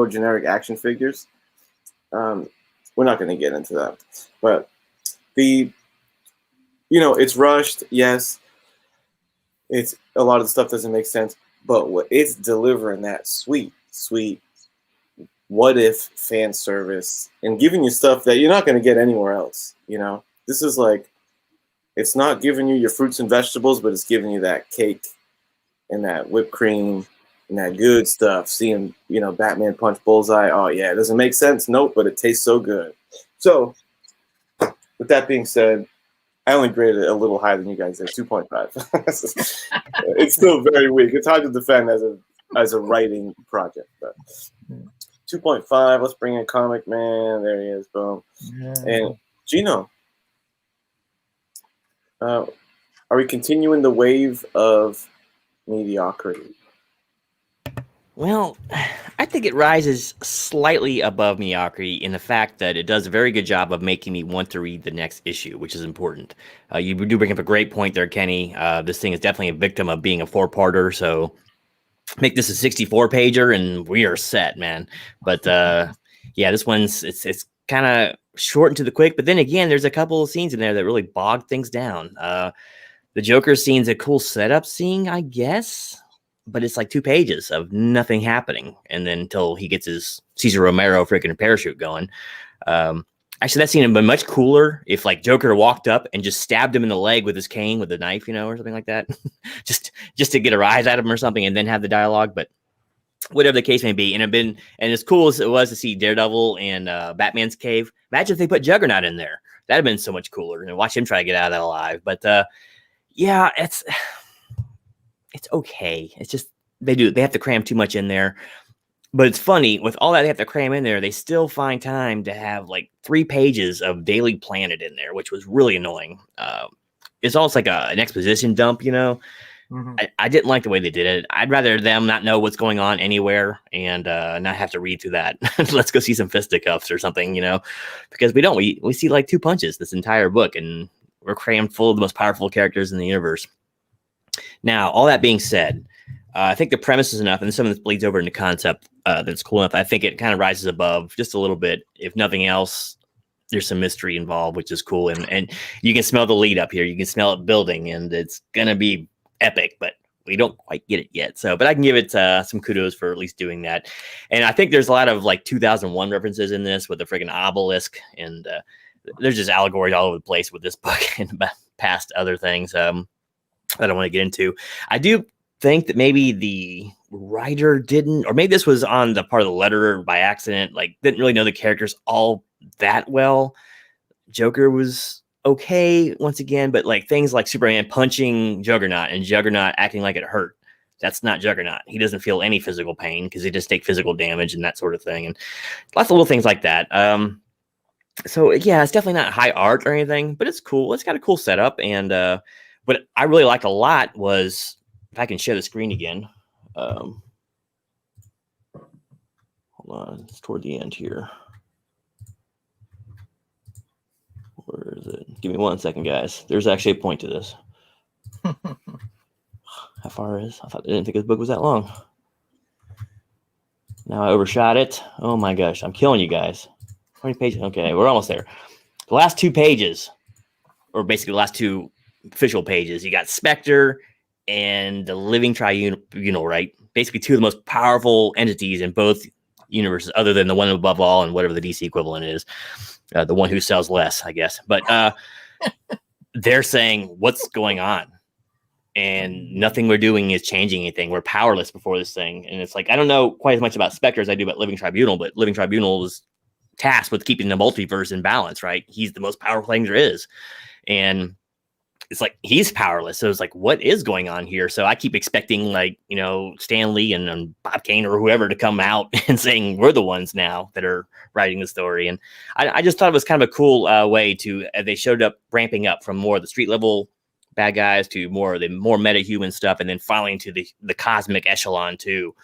Speaker 1: generic action figures. We're not going to get into that, but it's rushed. Yes, it's a lot of the stuff doesn't make sense, but it's delivering that sweet what if fan service and giving you stuff that you're not going to get anywhere else. This is like, it's not giving you your fruits and vegetables, but it's giving you that cake and that whipped cream and that good stuff. Seeing, Batman punch Bullseye. Oh yeah, it doesn't make sense. Nope, but it tastes so good. So with that being said, I only graded it a little higher than you guys did, 2.5. It's still very weak. It's hard to defend as a writing project, but 2.5. Let's bring in Comic Man. There he is. Boom.
Speaker 3: Yeah.
Speaker 1: And Gino, are we continuing the wave of mediocrity?
Speaker 2: Well, I think it rises slightly above mediocrity in the fact that it does a very good job of making me want to read the next issue, which is important. You do bring up a great point there, Kenny. This thing is definitely a victim of being a 4-parter, so make this a 64-pager and we are set, man. But yeah, this one's it's kind of short and to the quick, but then again, there's a couple of scenes in there that really bog things down. The Joker scene's a cool setup scene, I guess, but it's like 2 pages of nothing happening, and then until he gets his Cesar Romero freaking parachute going. Actually, that scene would have been much cooler if like Joker walked up and just stabbed him in the leg with his cane with a knife, or something like that, just to get a rise out of him or something, and then have the dialogue. But whatever the case may be, and as cool as it was to see Daredevil and Batman's cave, imagine if they put Juggernaut in there. That'd have been so much cooler, and watch him try to get out of that alive. But yeah, it's okay. It's just they have to cram too much in there. But it's funny, with all that they have to cram in there, they still find time to have like 3 pages of Daily Planet in there, which was really annoying. It's almost like an exposition dump,
Speaker 3: Mm-hmm.
Speaker 2: I didn't like the way they did it. I'd rather them not know what's going on anywhere and not have to read through that. Let's go see some fisticuffs or something, because we don't. We see like 2 punches this entire book, and we're crammed full of the most powerful characters in the universe. Now, all that being said, I think the premise is enough, and some of this bleeds over into concept that's cool enough. I think it kind of rises above just a little bit. If nothing else, there's some mystery involved, which is cool. And you can smell the lead up here. You can smell it building, and it's going to be epic, but we don't quite get it yet. So, but I can give it some kudos for at least doing that. And I think there's a lot of like 2001 references in this with the friggin' obelisk, and there's just allegories all over the place with this book and past other things I don't want to get into. I do think that maybe the writer didn't, or maybe this was on the part of the letterer by accident, like didn't really know the characters all that well. Joker was okay once again, but like things like Superman punching Juggernaut and Juggernaut acting like it hurt. That's not Juggernaut. He doesn't feel any physical pain because he just takes physical damage and that sort of thing. And lots of little things like that. So yeah, it's definitely not high art or anything, but it's cool. It's got a cool setup. And what I really liked a lot was, if I can share the screen again. Hold on, it's toward the end here. Where is it? Give me 1 second, guys. There's actually a point to this. How far is? I didn't think this book was that long. Now I overshot it. Oh my gosh, I'm killing you guys. How many pages? Okay, we're almost there. The last 2 pages, or basically the last 2 official pages, you got Spectre and the Living Tribunal, right? Basically 2 of the most powerful entities in both universes, other than the one above all and whatever the DC equivalent is. The one who sells less, I guess. But they're saying, what's going on? And nothing we're doing is changing anything. We're powerless before this thing. And it's like, I don't know quite as much about Spectre as I do about Living Tribunal, but Living Tribunal is tasked with keeping the multiverse in balance, right? He's the most powerful thing there is. And it's like he's powerless. So it's like, what is going on here? So I keep expecting like, Stan Lee and Bob Kane or whoever to come out and saying we're the ones now that are writing the story. And I just thought it was kind of a cool way to, they showed up ramping up from more of the street level bad guys to more of the more meta-human stuff. And then finally into the cosmic echelon too.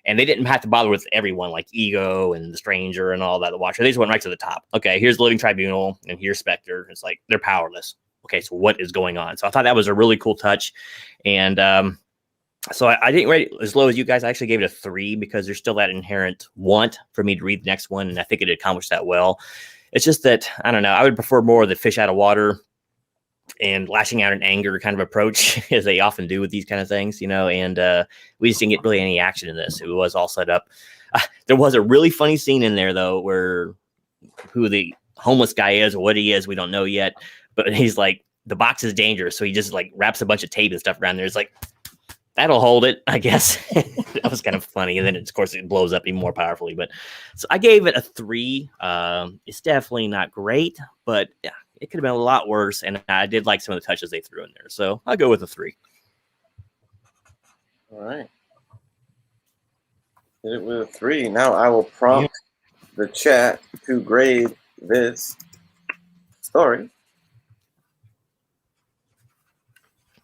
Speaker 2: And they didn't have to bother with everyone like Ego and the Stranger and all that, the Watcher. They just went right to the top. Okay, here's the Living Tribunal and here's Spectre. It's like, they're powerless. Okay, so what is going on? So I thought that was a really cool touch. And so I didn't rate it as low as you guys. I actually gave it a 3 because there's still that inherent want for me to read the next one. And I think it accomplished that well. It's just that, I don't know, I would prefer more of the fish out of water and lashing out in anger kind of approach as they often do with these kind of things, and we just didn't get really any action in this. It was all set up. There was a really funny scene in there, though, where who the homeless guy is or what he is, we don't know yet. But he's like, the box is dangerous. So he just like wraps a bunch of tape and stuff around there. It's like, that'll hold it, I guess. That was kind of funny. And then, of course, it blows up even more powerfully. But so I gave it a 3. It's definitely not great, but yeah, it could have been a lot worse. And I did like some of the touches they threw in there. So I'll go with a 3.
Speaker 1: All right. Hit it with a 3. Now I will prompt the chat to grade this story.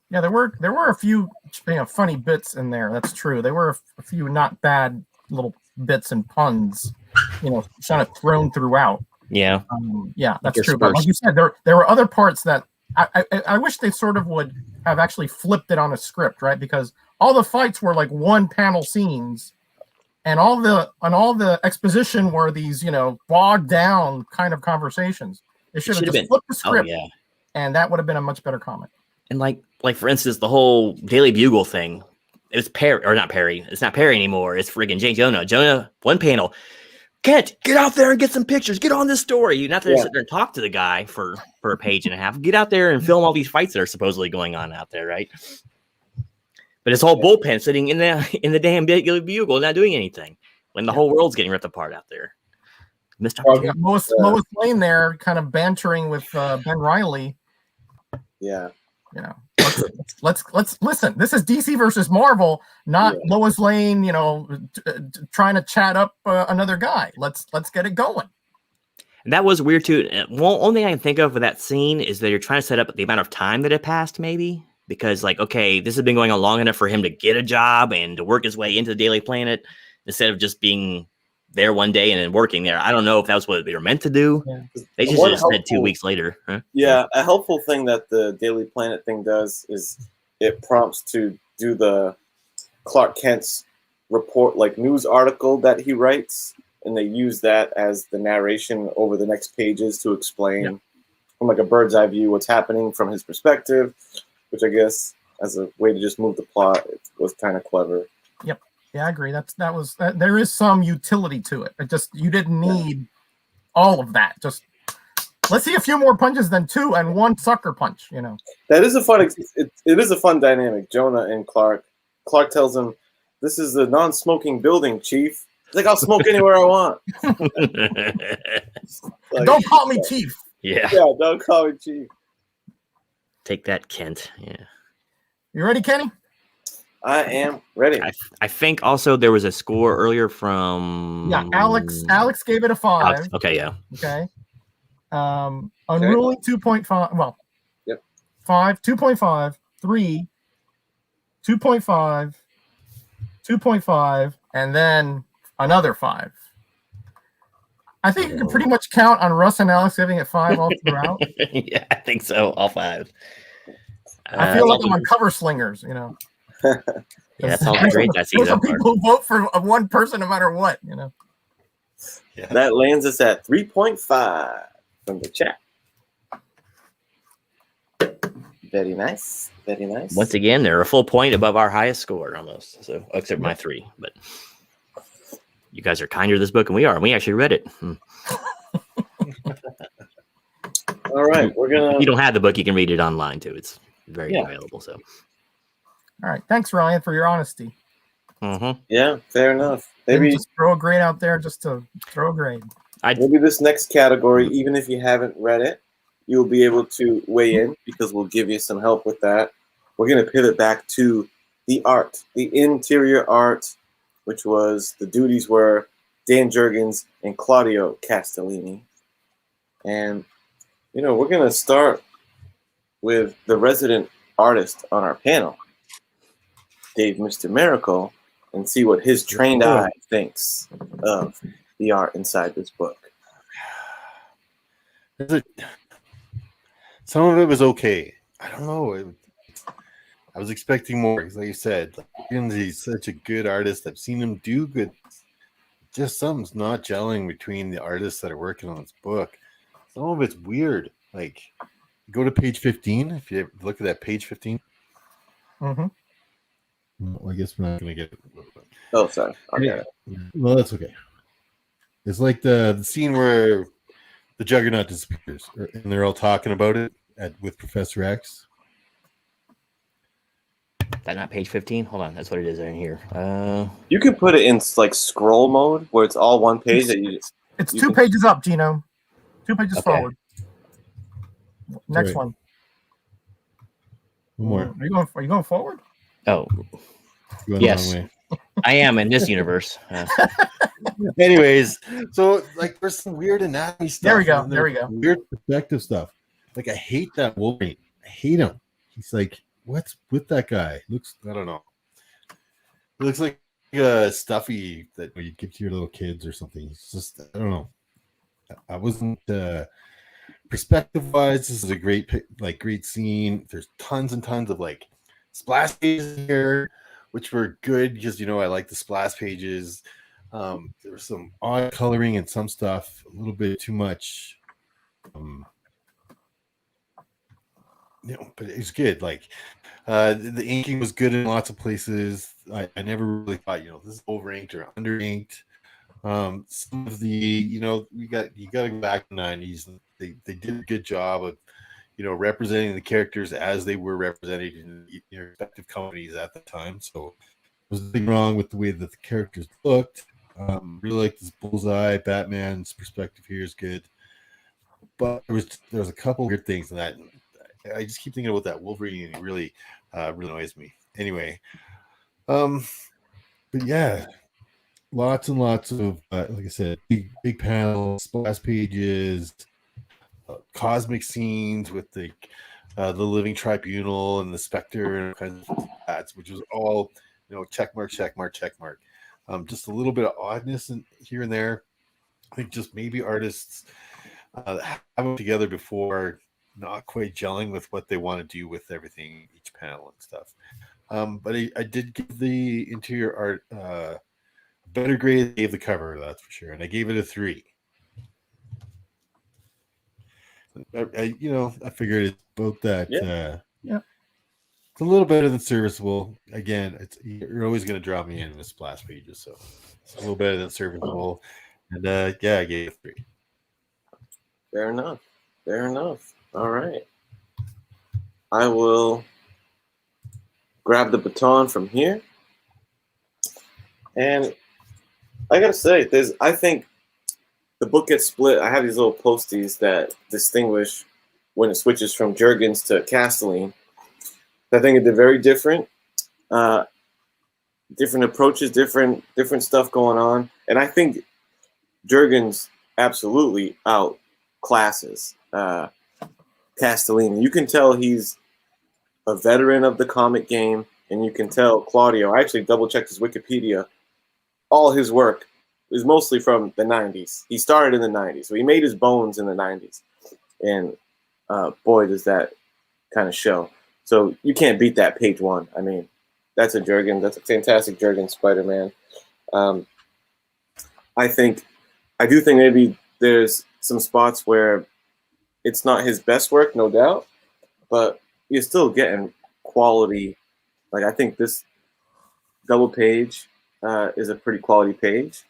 Speaker 3: Yeah, there were a few funny bits in there. That's true. There were a few not bad little bits and puns, kind of thrown throughout.
Speaker 2: Yeah.
Speaker 3: Yeah, that's true. But like you said, there were other parts that I wish they sort of would have actually flipped it on a script, right? Because all the fights were like one panel scenes, and all the exposition were these, bogged down kind of conversations. They should have just flipped the script, and that would have been a much better comic.
Speaker 2: And like for instance, the whole Daily Bugle thing, it's Perry, or not Perry. It's not Perry anymore. It's friggin' Jonah. Jonah, one panel. Kent, get out there and get some pictures. Get on this story. You not to sit there and talk to the guy for a page and a half. Get out there and film all these fights that are supposedly going on out there, right? But his whole bullpen sitting in the damn Daily Bugle, not doing anything, when the whole world's getting ripped apart out there. Missed opportunity.
Speaker 3: Lois Lane there, kind of bantering with Ben Reilly.
Speaker 1: Yeah.
Speaker 3: Let's listen. This is DC versus Marvel, not Lois Lane, trying to chat up another guy. Let's get it going.
Speaker 2: And that was weird too. Only thing I can think of for that scene is that you're trying to set up the amount of time that it passed, maybe, because okay, this has been going on long enough for him to get a job and to work his way into the Daily Planet instead of just being there one day and then working there. I don't know if that was what they were meant to do. Yeah. They just said 2 weeks later. Huh?
Speaker 1: Yeah, a helpful thing that the Daily Planet thing does is it prompts to do the Clark Kent's report, like news article that he writes, and they use that as the narration over the next pages to explain from like a bird's eye view what's happening from his perspective, which I guess as a way to just move the plot, it was kind of clever.
Speaker 3: Yep. Yeah, I agree. There is some utility to it. You didn't need all of that. Just let's see a few more punches than 2 and 1 sucker punch.
Speaker 1: That is a fun. It is a fun dynamic. Jonah and Clark. Clark tells him, "This is a non-smoking building, Chief." He's like, "I'll smoke anywhere I want."
Speaker 3: Don't call me Chief.
Speaker 2: Yeah.
Speaker 1: Yeah, don't call me Chief.
Speaker 2: Take that, Kent. Yeah.
Speaker 3: You ready, Kenny?
Speaker 1: I am ready.
Speaker 2: I think also there was a score earlier from
Speaker 3: Alex gave it a 5.
Speaker 2: Alex, okay, yeah.
Speaker 3: Okay. Unruly 2.5. Well, 5, 2.5, 3, 2.5, 2.5, and then another 5. I think you can pretty much count on Russ and Alex giving it 5 all throughout.
Speaker 2: Yeah, I think so. All 5.
Speaker 3: I feel like I'm on Cover Slingers,
Speaker 2: Yeah, that's all great. That's
Speaker 3: those are people who vote for one person no matter what,
Speaker 1: Yeah. That lands us at 3.5 from the chat. Very nice. Very nice.
Speaker 2: Once again, they're a full point above our highest score almost. So except my 3, but you guys are kinder to this book than we are, and we actually read it.
Speaker 1: All right, we're gonna.
Speaker 2: If you don't have the book, you can read it online too. It's very available. So.
Speaker 3: All right, thanks, Ryan, for your honesty.
Speaker 2: Mm-hmm.
Speaker 1: Yeah, fair enough. Maybe
Speaker 3: just throw a grade out there just to throw a grade.
Speaker 1: Maybe this next category, even if you haven't read it, you'll be able to weigh in because we'll give you some help with that. We're going to pivot back to the art, the interior art, which was the duties were Dan Jurgens and Claudio Castellini. And, we're going to start with the resident artist on our panel, Dave Mr. Miracle, and see what his trained eye thinks of the art inside this book.
Speaker 4: Some of it was okay. I don't know. I was expecting more. Like you said, he's such a good artist. I've seen him do good. Just something's not gelling between the artists that are working on this book. Some of it's weird. Like, go to page 15. If you look at that page 15.
Speaker 3: Mm-hmm.
Speaker 4: Well, I guess we're not going to get it.
Speaker 1: Oh, sorry. Okay.
Speaker 4: Well, that's okay. It's like the scene where the Juggernaut disappears, and they're all talking about it with Professor X.
Speaker 2: That not page 15? Hold on, that's what it is in here.
Speaker 1: You can put it in like scroll mode where it's all one page that you just.
Speaker 3: It's 2 pages up, Gino. 2 pages forward. Next one.
Speaker 4: One more.
Speaker 3: Are you going forward?
Speaker 2: Oh,
Speaker 4: Going
Speaker 2: yes. I am in this universe.
Speaker 4: Anyways, so like there's some weird anatomy stuff.
Speaker 3: There we go.
Speaker 4: And
Speaker 3: There we go.
Speaker 4: Weird perspective stuff. Like I hate that Wolverine. I hate him. He's like, what's with that guy? Looks, I don't know. He looks like a stuffy that you give to your little kids or something. He's just, I don't know. I wasn't perspective wise. This is a great scene. There's tons and tons of like splash pages here, which were good because I like the splash pages. There was some odd coloring and some stuff, a little bit too much. But it's good. Like the inking was good in lots of places. I never really thought, this is over inked or under inked. Some of the, you got to go back to the 90s. They did a good job of, representing the characters as they were represented in their respective companies at the time. So there was nothing wrong with the way that the characters looked. Really like this Bullseye. Batman's perspective here is good, but there was a couple weird things in that. I just keep thinking about that Wolverine, and it really annoys me. Anyway, but yeah, lots and lots of like I said, big panels, splash pages, cosmic scenes with the Living Tribunal and the Spectre and kinds of that, which was all check mark. Just a little bit of oddness here and there. I think just maybe artists have them together before, not quite gelling with what they want to do with everything, each panel and stuff. But I did give the interior art a better grade than I gave the cover, that's for sure. And I gave it a 3. I figured it's about that.
Speaker 3: Yeah.
Speaker 4: It's a little better than serviceable. Again, you're always going to draw me in with splash pages, so it's a little better than serviceable. And I gave it a 3.
Speaker 1: Fair enough. All right. I will grab the baton from here. And I gotta say, I think the book gets split. I have these little posties that distinguish when it switches from Jurgens to Castelline. I think they're very different. Different approaches, different stuff going on. And I think Jurgens absolutely outclasses Castellini. You can tell he's a veteran of the comic game, and you can tell Claudio, I actually double-checked his Wikipedia, all his work is mostly from the 90s. He started in the 90s, so he made his bones in the 90s. And boy, does that kind of show. So you can't beat that page 1. I mean, that's a Jurgens. That's a fantastic Jurgens Spider-Man. I do think maybe there's some spots where it's not his best work, no doubt, but you're still getting quality. Like, I think this double page is a pretty quality page.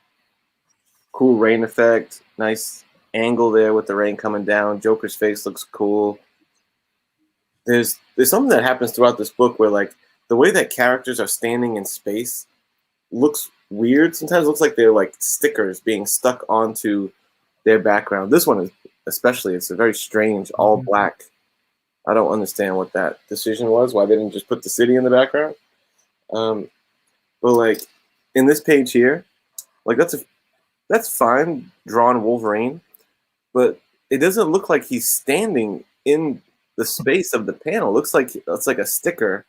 Speaker 1: Cool rain effect, nice angle there with the rain coming down. Joker's face looks cool. There's something that happens throughout this book where, like, the way that characters are standing in space looks weird. Sometimes it looks like they're like stickers being stuck onto their background. This one is especially, it's a very strange all black. I don't understand what that decision was, why they didn't just put the city in the background. But like in this page here, like that's fine, drawn Wolverine, but it doesn't look like he's standing in the space of the panel. It looks like it's like a sticker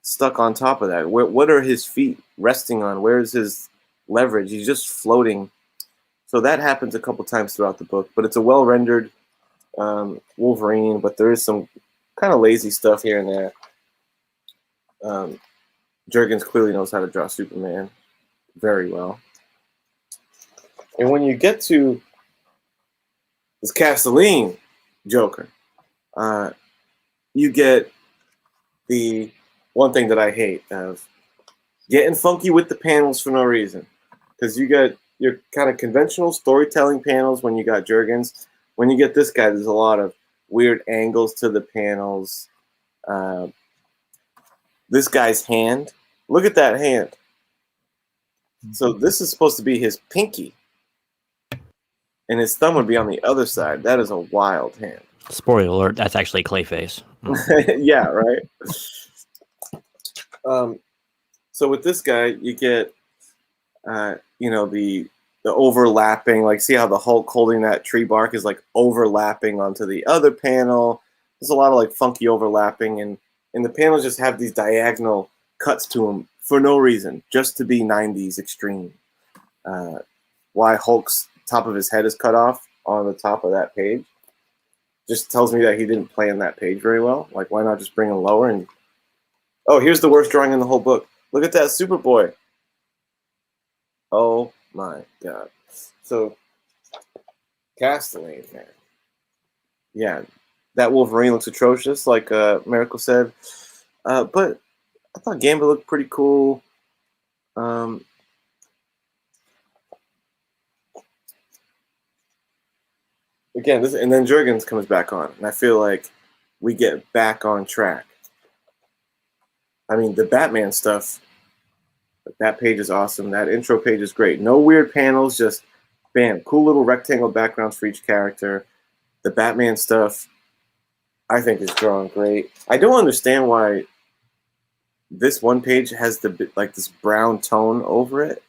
Speaker 1: stuck on top of that. What are his feet resting on? Where's his leverage? He's just floating. So that happens a couple times throughout the book, but it's a well-rendered Wolverine, but there is some kind of lazy stuff here and there. Jurgens clearly knows how to draw Superman very well. And when you get to this Castelline Joker, you get the one thing that I hate of getting funky with the panels for no reason. Because you got your kind of conventional storytelling panels when you got Jurgens. When you get this guy, there's a lot of weird angles to the panels. This guy's hand, look at that hand. So this is supposed to be his pinky. And his thumb would be on the other side. That is a wild hand.
Speaker 2: Spoiler alert, that's actually Clayface.
Speaker 1: Yeah, right. So with this guy, you get, the overlapping, like see how the Hulk holding that tree bark is like overlapping onto the other panel. There's a lot of like funky overlapping, and the panels just have these diagonal cuts to them for no reason, just to be 90s extreme. Why Hulk's top of his head is cut off on the top of that page just tells me that he didn't plan that page very well. Like, why not just bring him lower? And oh, here's the worst drawing in the whole book. Look at that Superboy. Oh my god. So Castellane, man. Yeah, that Wolverine looks atrocious, like Miracle said. But I thought Gambit looked pretty cool. Again, and then Jurgens comes back on, and I feel like we get back on track. I mean, the Batman stuff, that page is awesome. That intro page is great. No weird panels, just bam, cool little rectangle backgrounds for each character. The Batman stuff, I think, is drawn great. I don't understand why this one page has this brown tone over it,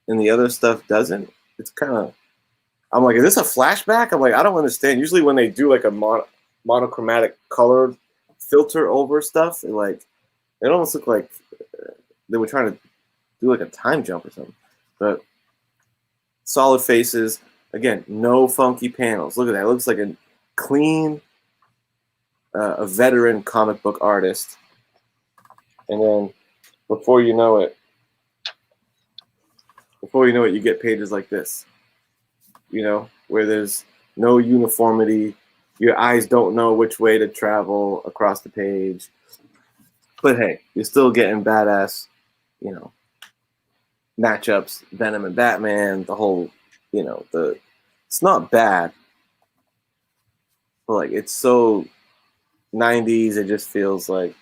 Speaker 1: and the other stuff doesn't. It's kind of, I'm like, is this a flashback? I'm like, I don't understand. Usually when they do like a monochromatic color filter over stuff, it almost look like they were trying to do like a time jump or something. But solid faces. Again, no funky panels. Look at that. It looks like a clean, a veteran comic book artist. And then before you know it, you get pages like this. Where there's no uniformity. Your eyes don't know which way to travel across the page. But hey, you're still getting badass, matchups, Venom and Batman, the whole, it's not bad. But like, it's so 90s, it just feels like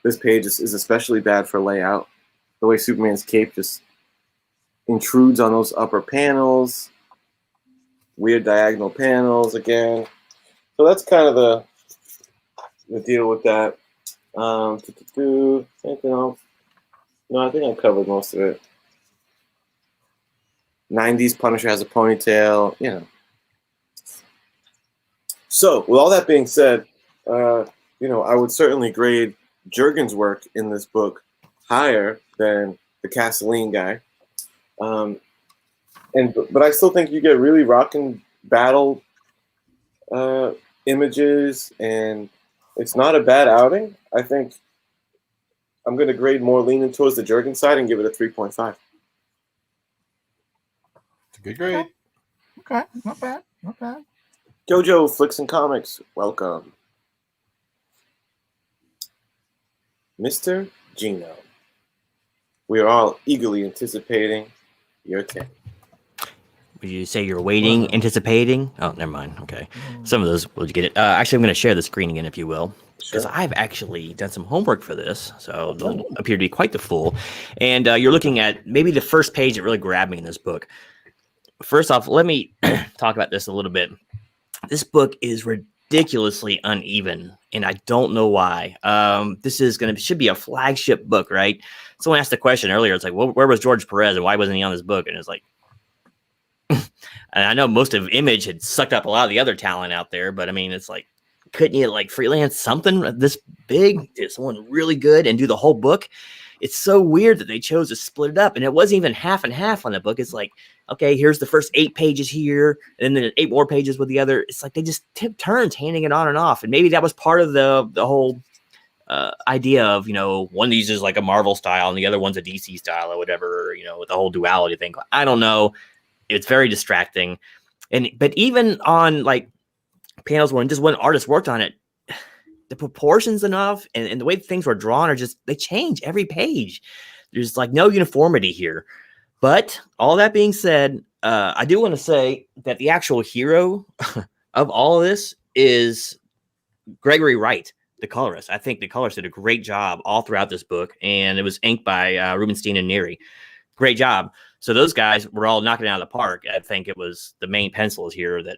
Speaker 1: this page is especially bad for layout. The way Superman's cape just intrudes on those upper panels, weird diagonal panels again. So that's kind of the deal with that. Anything else? No, I think I covered most of it. 90s Punisher has a ponytail, So with all that being said, I would certainly grade Jurgens' work in this book higher than the Castellane guy. But I still think you get really rockin' battle images, and it's not a bad outing. I think I'm going to grade more leaning towards the Jurgens side and give it a 3.5.
Speaker 4: It's a good grade.
Speaker 3: Okay, not bad.
Speaker 1: Jojo Flicks and Comics, welcome. Mr. Gino, we are all eagerly anticipating your take.
Speaker 2: Would you say you're waiting, anticipating? Oh, never mind. Okay. Some of those, we'll get it. Actually, I'm going to share the screen again, if you will, because I've actually done some homework for this, so they'll appear to be quite the full. And you're looking at maybe the first page that really grabbed me in this book. First off, let me talk about this a little bit. This book is ridiculously uneven, and I don't know why. This should be a flagship book, right? Someone asked the question earlier. It's like, well, where was George Perez, and why wasn't he on this book? And it's like, and I know most of Image had sucked up a lot of the other talent out there, but I mean, it's like, couldn't you like freelance something this big, do someone really good and do the whole book? It's so weird that they chose to split it up, and it wasn't even half and half on the book. It's like, okay, here's the first 8 pages here, and then 8 more pages with the other. It's like they just tip turns, handing it on and off, and maybe that was part of the whole idea of, one of these is like a Marvel style and the other one's a DC style or whatever, with the whole duality thing. I don't know. It's very distracting. But even on like panels when just one artist worked on it, the proportions enough and the way things were drawn are just, they change every page. There's like no uniformity here. But all that being said, I do want to say that the actual hero of all of this is Gregory Wright, the colorist. I think the colorist did a great job all throughout this book, and it was inked by Rubenstein and Neary. Great job. So those guys were all knocking it out of the park. I think it was the main pencils here that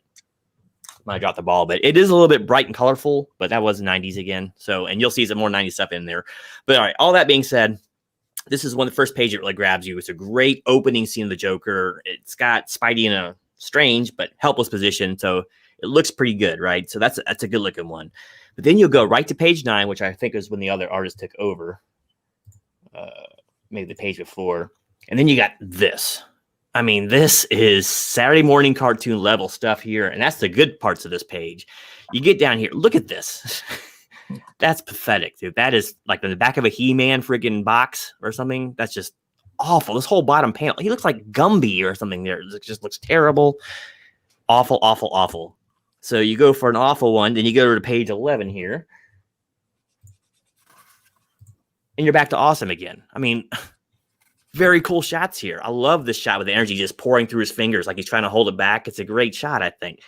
Speaker 2: I dropped the ball, but it is a little bit bright and colorful, but that was 90s again. So, and you'll see some more 90s stuff in there. But all right, all that being said, this is one of the first pages that really grabs you. It's a great opening scene of the Joker. It's got Spidey in a strange but helpless position, so it looks pretty good, right? So that's a good looking one. But then you'll go right to page 9, which I think is when the other artist took over, maybe the page before, and then you got this. I mean, this is Saturday morning cartoon level stuff here, and that's the good parts of this page. You get down here, look at this. That's pathetic, dude. That is like in the back of a He-Man freaking box or something. That's just awful. This whole bottom panel, he looks like Gumby or something there. It just looks terrible. Awful, awful, awful. So you go for an awful one, then you go to page 11 here, and you're back to awesome again. I mean, very cool shots here. I love this shot with the energy just pouring through his fingers like he's trying to hold it back. It's a great shot, I think.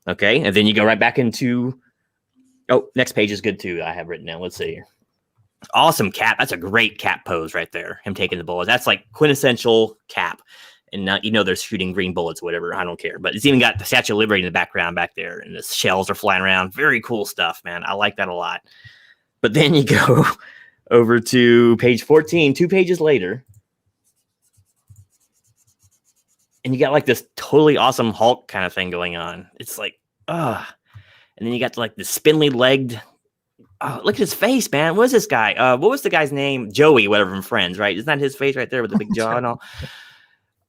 Speaker 2: Okay, and then you go right back into... Oh, next page is good too. I have written down. Let's see here. Awesome Cap. That's a great Cap pose right there. Him taking the bullets. That's like quintessential Cap. And not, they're shooting green bullets, whatever. I don't care. But it's even got the Statue of Liberty in the background back there. And the shells are flying around. Very cool stuff, man. I like that a lot. But then you go over to page 14, 2 pages later. And you got like this totally awesome Hulk kind of thing going on. It's like, and then you got like the spindly legged. Oh, look at his face, man. What is this guy? What was the guy's name? Joey, whatever, from Friends, right? Isn't that his face right there with the big jaw and all?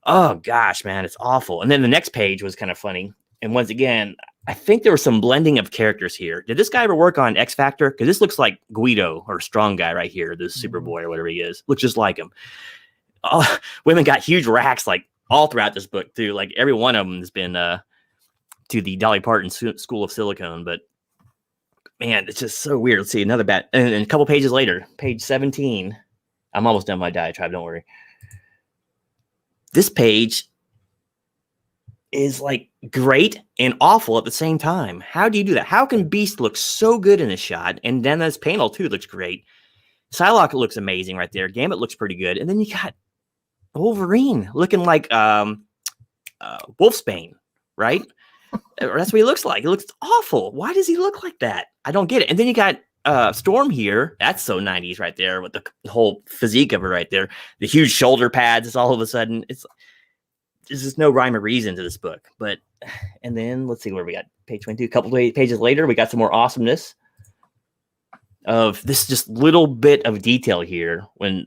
Speaker 2: Oh, gosh, man. It's awful. And then the next page was kind of funny. And once again, I think there was some blending of characters here. Did this guy ever work on X Factor? Because this looks like Guido or Strong Guy right here, this Superboy or whatever he is. Looks just like him. Oh, women got huge racks like all throughout this book, too. Like every one of them has been to the Dolly Parton School of Silicone. But, man, it's just so weird. Let's see, another bat. And a couple pages later, page 17. I'm almost done my diatribe, don't worry. This page is like great and awful at the same time. How do you do that? How can Beast look so good in a shot? And then this panel too looks great. Psylocke looks amazing right there. Gambit looks pretty good. And then you got Wolverine looking like Wolfsbane, right? That's what he looks like. He looks awful. Why does he look like that? I don't get it. And then you got Storm here. That's so 90s right there with the whole physique of her right there. The huge shoulder pads. It's all of a sudden, there's just no rhyme or reason to this book. But, and then let's see where we got page 22. A couple of pages later, we got some more awesomeness of this just little bit of detail here when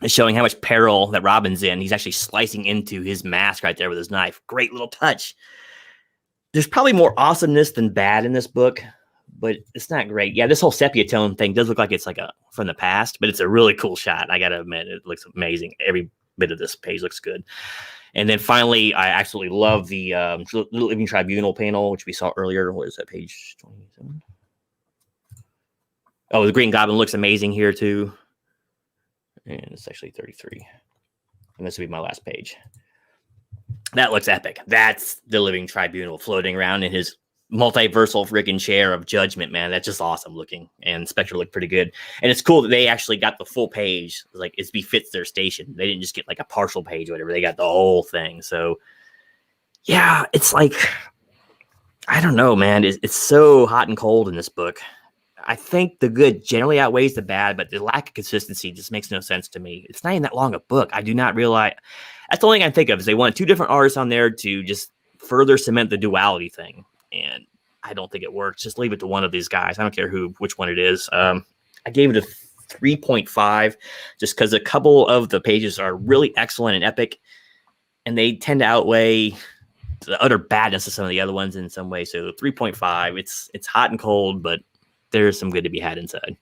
Speaker 2: it's showing how much peril that Robin's in. He's actually slicing into his mask right there with his knife. Great little touch. There's probably more awesomeness than bad in this book, but it's not great. Yeah, this whole sepia tone thing does look like it's like from the past, but it's a really cool shot. I got to admit, it looks amazing. Every bit of this page looks good. And then finally, I absolutely love the Living Tribunal panel, which we saw earlier. What is that, page 27? Oh, the Green Goblin looks amazing here too. And it's actually 33. And this will be my last page. That looks epic. That's the Living Tribunal floating around in his multiversal freaking chair of judgment, man. That's just awesome looking. And Spectre looked pretty good. And it's cool that they actually got the full page. Like, it befits their station. They didn't just get like a partial page or whatever. They got the whole thing. So, yeah, it's like, I don't know, man. It's so hot and cold in this book. I think the good generally outweighs the bad, but the lack of consistency just makes no sense to me. It's not even that long a book. I do not realize. That's the only thing I think of is they wanted 2 different artists on there to just further cement the duality thing. And I don't think it works. Just leave it to one of these guys. I don't care which one it is. I gave it a 3.5 just because a couple of the pages are really excellent and epic, and they tend to outweigh the utter badness of some of the other ones in some way. So 3.5. It's hot and cold, but there's some good to be had inside.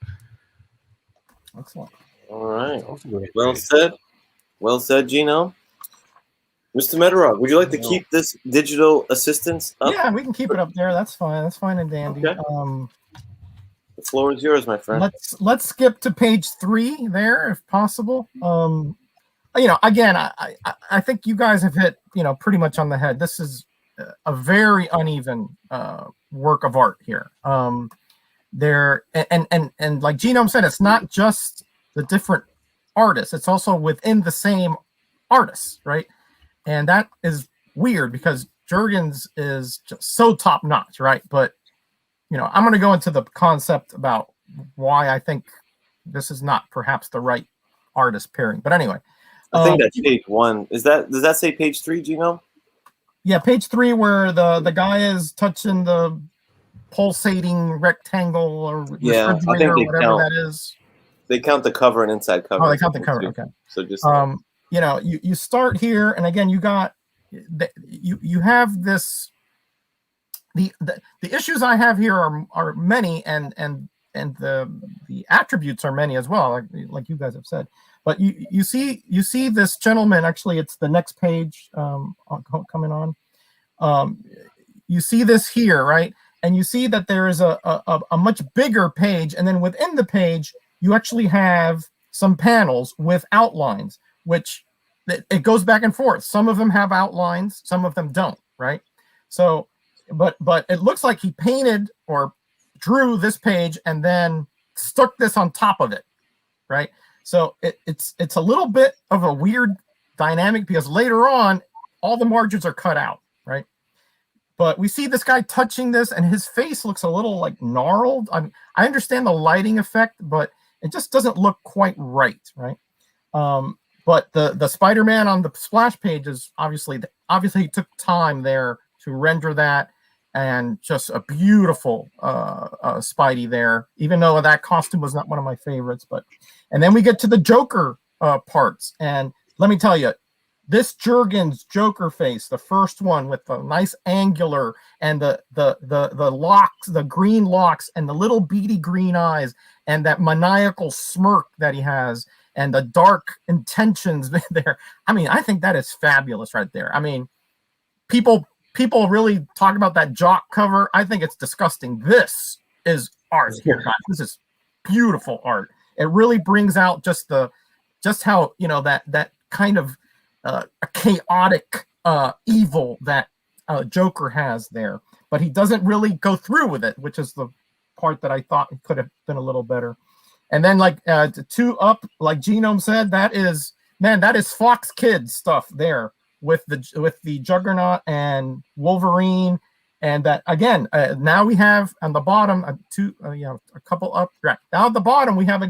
Speaker 3: Excellent.
Speaker 1: All right. Well said. Well said, Gino. Mr. Metarog, would you like to keep this digital assistance up?
Speaker 3: Yeah, we can keep it up there. That's fine. That's fine and dandy.
Speaker 1: Okay. The floor is yours, my friend.
Speaker 3: Let's skip to page 3 there, if possible. Again, I think you guys have hit pretty much on the head. This is a very uneven work of art here. There and like Genome said, it's not just the different artists; it's also within the same artists, right? And that is weird because Jurgens is just so top notch, right? But I'm going to go into the concept about why I think this is not perhaps the right artist pairing. But anyway,
Speaker 1: I think that's page 1. Does that say page 3, Gino?
Speaker 3: Yeah, page 3, where the guy is touching the pulsating rectangle or refrigerator or whatever that is.
Speaker 1: They count the cover and inside cover.
Speaker 3: Oh, they count the cover. Okay.
Speaker 1: So just
Speaker 3: you start here, and again, you have this. The issues I have here are many, and the attributes are many as well, like you guys have said. But you see this gentleman. Actually, it's the next page coming on. You see this here, right? And you see that there is a much bigger page, and then within the page, you actually have some panels with outlines, which it goes back and forth. Some of them have outlines, some of them don't, right? So, but it looks like he painted or drew this page and then stuck this on top of it, right? So it's a little bit of a weird dynamic because later on, all the margins are cut out, right? But we see this guy touching this, and his face looks a little like gnarled. I understand the lighting effect, but it just doesn't look quite right, right? But the Spider-Man on the splash page is obviously he took time there to render that, and just a beautiful Spidey there, even though that costume was not one of my favorites. And then we get to the Joker parts, and let me tell you, this Jurgens Joker face, the first one with the nice angular and the locks, the green locks, and the little beady green eyes, and that maniacal smirk that he has, and the dark intentions there. I mean, I think that is fabulous right there. I mean, people really talk about that Jock cover. I think it's disgusting. This is art here, guys. This is beautiful art. It really brings out just how that kind of a chaotic evil that Joker has there, but he doesn't really go through with it, which is the part that I thought could have been a little better. And then like two up, like Genome said, that is Fox Kids stuff there with the Juggernaut and Wolverine, and that again. Now we have on the bottom a couple up. Right. Now at the bottom we have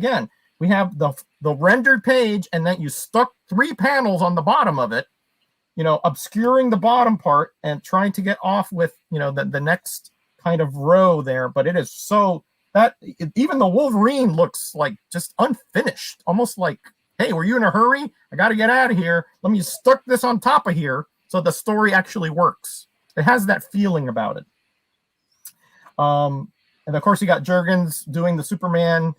Speaker 3: the rendered page, and then you stuck 3 panels on the bottom of it, obscuring the bottom part and trying to get off with the next kind of row there. But it is so that even the Wolverine looks like just unfinished, almost like, hey, were you in a hurry? I got to get out of here. Let me stuck this on top of here so the story actually works. It has that feeling about it. And of course, you got Jurgens doing the Superman,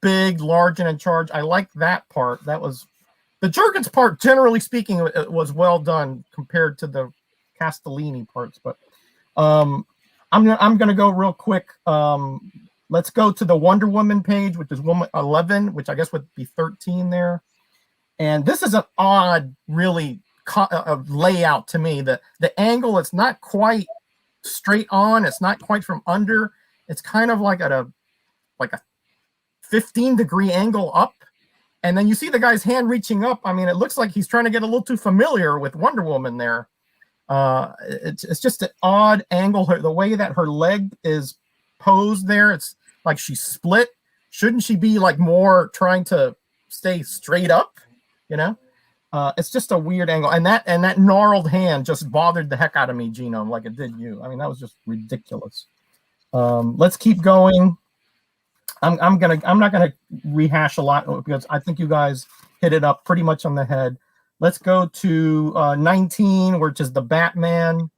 Speaker 3: big, large, and in charge. I like that part. That was the Jurgens part. Generally speaking, it was well done compared to the Castellini parts. But I'm gonna go real quick. Let's go to the Wonder Woman page, which is 11, which I guess would be 13 there. And this is an odd, really layout to me. The angle, it's not quite straight on. It's not quite from under. It's kind of like a 15-degree angle up. And then you see the guy's hand reaching up. I mean, it looks like he's trying to get a little too familiar with Wonder Woman there. It's just an odd angle. The way that her leg is posed there, it's like she's split. Shouldn't she be like more trying to stay straight up? It's just a weird angle. And that gnarled hand just bothered the heck out of me, Genome, like it did you. I mean, that was just ridiculous. Let's keep going. I'm not gonna rehash a lot because I think you guys hit it up pretty much on the head. Let's go to 19, which is the Batman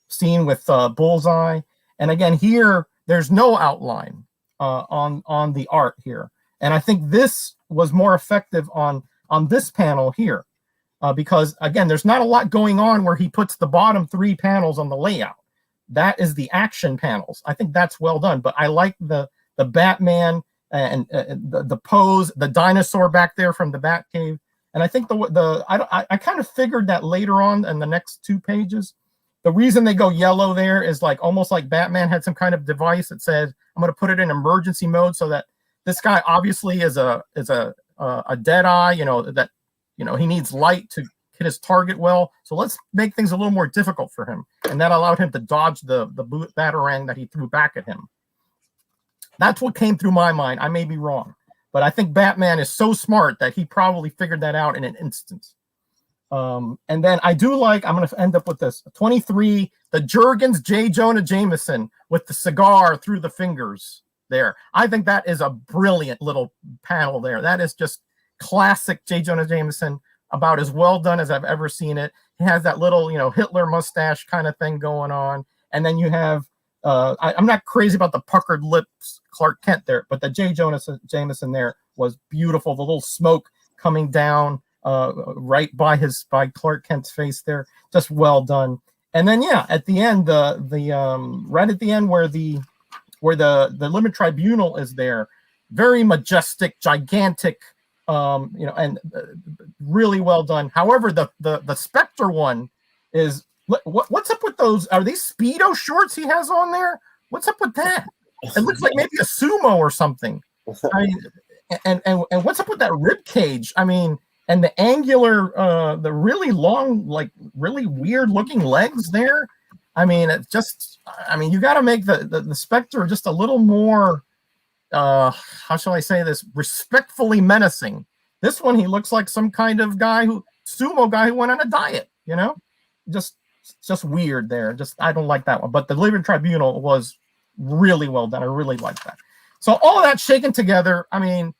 Speaker 3: scene with Bullseye. And again, here there's no outline on the art here, and I think this was more effective on this panel here because again, there's not a lot going on where he puts the bottom 3 panels on the layout. That is the action panels. I think that's well done. But I like the Batman and the pose, the dinosaur back there from the Batcave. And I think I kind of figured that later on in the next 2 pages. The reason they go yellow there is like almost like Batman had some kind of device that said, I'm going to put it in emergency mode so that this guy obviously is a dead eye, that he needs light hit his target well. So let's make things a little more difficult for him. And that allowed him to dodge the batarang that he threw back at him. That's what came through my mind. I may be wrong, but I think Batman is so smart that he probably figured that out in an instant. And then I do like, I'm going to end up with this 23, the Jurgens J. Jonah Jameson with the cigar through the fingers there. I think that is a brilliant little panel there. That is just classic J. Jonah Jameson, about as well done as I've ever seen it. He has that little, Hitler mustache kind of thing going on. And then you have, I'm not crazy about the puckered lips Clark Kent there, but the J. Jonah Jameson there was beautiful. The little smoke coming down right by Clark Kent's face there, just well done. And then at the end, right at the end where the Limit Tribunal is there, very majestic, gigantic, and really well done. However, the Spectre one is what's up with those? Are these Speedo shorts he has on there? What's up with that? It looks like maybe a sumo or something. I mean, and what's up with that rib cage? I mean, and the angular, the really long, like really weird looking legs there. I mean, you got to make the Spectre just a little more, how shall I say this, respectfully menacing. This one, he looks like some kind of sumo guy who went on a diet, just weird there. I don't like that one. But the Living Tribunal was really well done. I really like that. So all of that shaken together, I mean,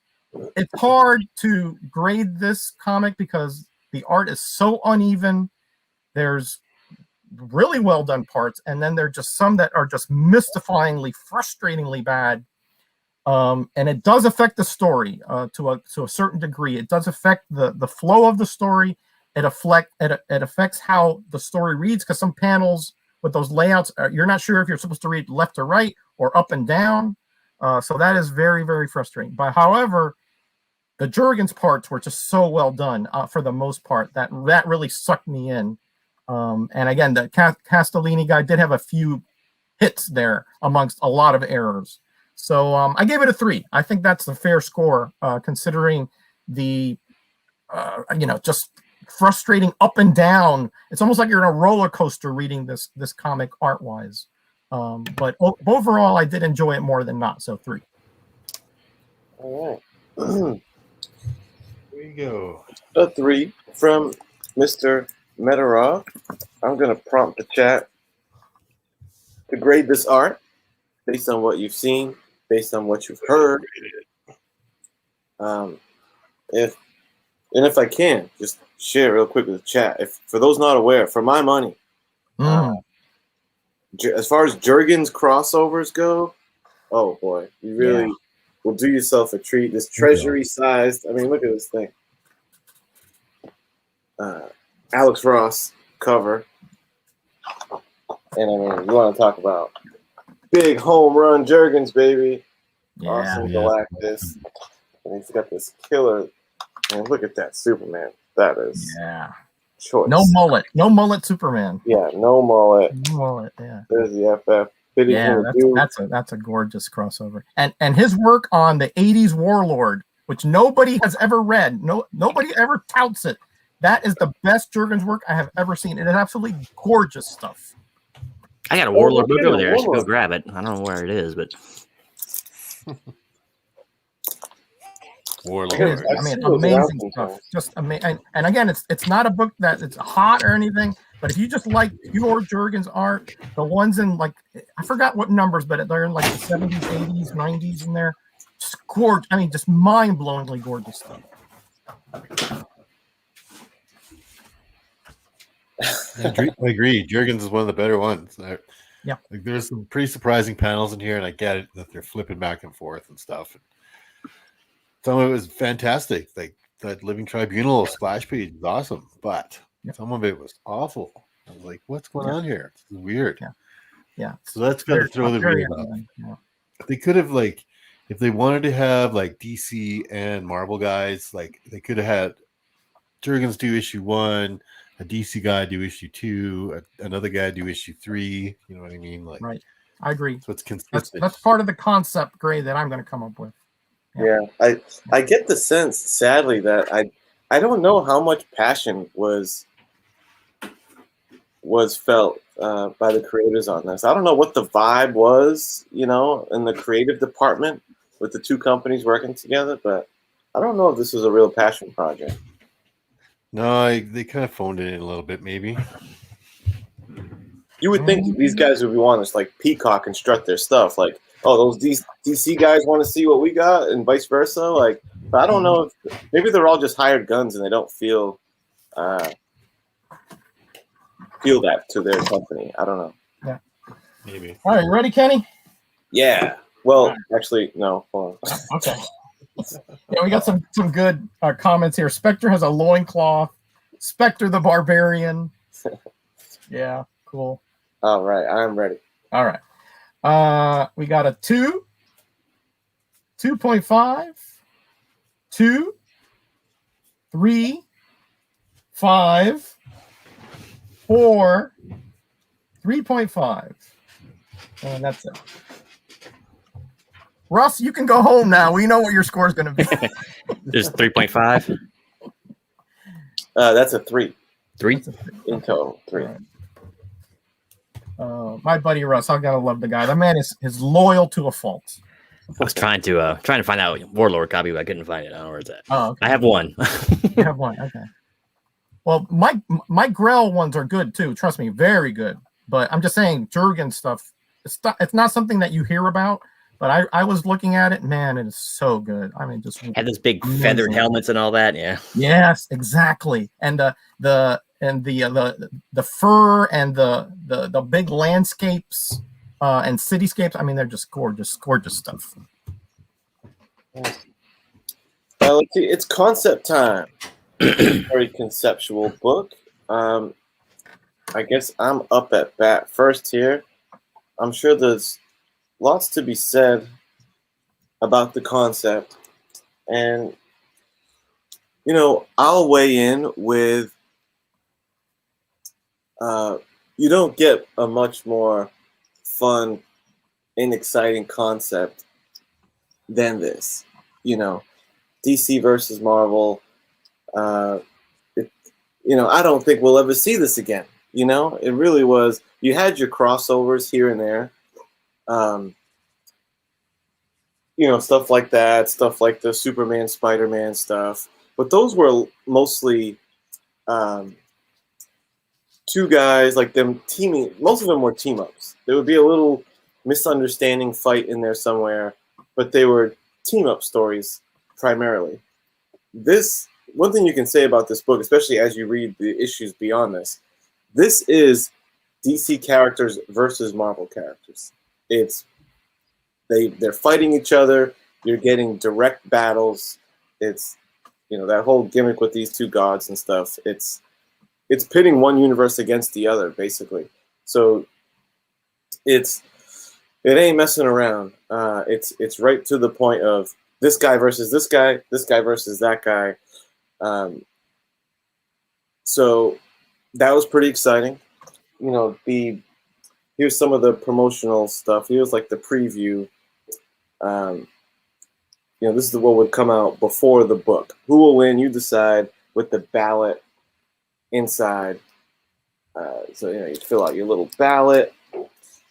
Speaker 3: it's hard to grade this comic because the art is so uneven. There's really well done parts, and then there are just some that are just mystifyingly, frustratingly bad. And it does affect the story to a certain degree. It does affect the flow of the story. It affects how the story reads, because some panels with those layouts, you're not sure if you're supposed to read left to right or up and down. So that is very, very frustrating. But however, the Jurgens parts were just so well done for the most part that really sucked me in. And again, the Castellini guy did have a few hits there amongst a lot of errors. So I gave it a 3. I think that's the fair score, considering the, just frustrating up and down. It's almost like you're in a roller coaster reading this comic art-wise. But overall, I did enjoy it more than not. So 3.
Speaker 1: All right.
Speaker 4: There you go.
Speaker 1: A 3 from Mr. Metarov. I'm going to prompt the chat to grade this art based on what you've seen, based on what you've heard. If I can, just share real quick with the chat. If for those not aware, for my money, as far as Jurgens crossovers go, oh boy, you really will do yourself a treat. This treasury-sized, I mean, look at this thing. Alex Ross cover. And I mean, you want to talk about big home run Jurgens, baby. Awesome Galactus. And he's got this killer. And look at that Superman. That is choice.
Speaker 3: No mullet Superman.
Speaker 1: Yeah, no mullet.
Speaker 3: No mullet, yeah.
Speaker 1: There's the FF.
Speaker 3: That's a gorgeous crossover. And his work on the 80s Warlord, which nobody has ever read. Nobody ever touts it. That is the best Jurgens work I have ever seen. It is absolutely gorgeous stuff.
Speaker 2: I got a Warlord book over there. I should go grab it. I don't know where it is, but
Speaker 4: Warlord.
Speaker 3: I mean, amazing stuff. Just amazing. And again, it's not a book that it's hot or anything. But if you just like pure Jurgens art, the ones in I forgot what numbers, but they're in like the 70s, 80s, 90s in there. Just gorgeous. I mean, just mind-blowingly gorgeous stuff.
Speaker 4: I agree. Jurgens is one of the better ones. There's some pretty surprising panels in here, and I get it that they're flipping back and forth and stuff. Some of it was fantastic. Like that Living Tribunal splash page was awesome, but some of it was awful. I was like, what's going on here? This is weird.
Speaker 3: Yeah.
Speaker 4: So that's got to throw the read off. They could have, if they wanted to have DC and Marvel guys, they could have had Jurgens do issue 1, a DC guy do issue 2, another guy do issue 3. You know what I mean?
Speaker 3: Right. I agree.
Speaker 4: So it's consistent.
Speaker 3: That's part of the concept grade that I'm going to come up with.
Speaker 1: Yeah. I get the sense, sadly, that I don't know how much passion was felt by the creators on this. I don't know what the vibe was, you know, in the creative department with the two companies working together, but I don't know if this was a real passion project.
Speaker 4: No, they kind of phoned it in a little bit, maybe.
Speaker 1: You would think these guys would be wanting to like peacock and strut their stuff, like, oh, those DC guys want to see what we got, and vice versa. Like, but I don't know if maybe they're all just hired guns and they don't feel that to their company. I don't know.
Speaker 3: Yeah,
Speaker 4: maybe.
Speaker 3: All right, you ready, Kenny?
Speaker 1: Yeah. Well, actually, no. Hold on.
Speaker 3: Okay. Yeah, we got some good comments here. Spectre has a loincloth. Spectre the Barbarian. Yeah, cool.
Speaker 1: All right, I'm ready.
Speaker 3: All right. We got a 2, 2.5, 2, 3, 5, 4, 3.5. And that's it. Russ, you can go home now. We know what your score is going to be.
Speaker 2: There's 3.5.
Speaker 1: That's a 3.
Speaker 2: 3?
Speaker 1: In total, 3.
Speaker 3: Right. My buddy Russ, I gotta love the guy. The man is loyal to a fault.
Speaker 2: I was trying to find out Warlord copy, but I couldn't find it. I don't know where it's at.
Speaker 3: Oh, okay.
Speaker 2: I have one.
Speaker 3: You have one, okay. Well, my Grell ones are good too. Trust me, very good. But I'm just saying, Jurgen stuff. It's not something that you hear about. But I was looking at it, man. It is so good. I mean, just
Speaker 2: had those big feathered helmets and all that. Yeah.
Speaker 3: Yes, exactly. And the fur and the big landscapes and cityscapes. I mean, they're just gorgeous stuff.
Speaker 1: Let's see. It's concept time. Very conceptual book. I guess I'm up at bat first here. I'm sure there's lots to be said about the concept, and you know, I'll weigh in with you don't get a much more fun and exciting concept than this. You know, DC versus Marvel. You know, I don't think we'll ever see this again. You know, it really was. You had your crossovers here and there. You know, stuff like that, stuff like the Superman, Spider-Man stuff. But those were mostly two guys, like them teaming. Most of them were team-ups. There would be a little misunderstanding fight in there somewhere, but they were team-up stories primarily. This, one thing you can say about this book, especially as you read the issues beyond this is DC characters versus Marvel characters. It's they're fighting each other. You're getting direct battles. It's, you know, that whole gimmick with these two gods and stuff. It's pitting one universe against the other, basically. So it ain't messing around. It's right to the point of this guy versus this guy versus that guy. So that was pretty exciting. You know, here's some of the promotional stuff. Here's like the preview. You know, this is what would come out before the book. Who will win? You decide with the ballot inside. So, you know, you fill out your little ballot. You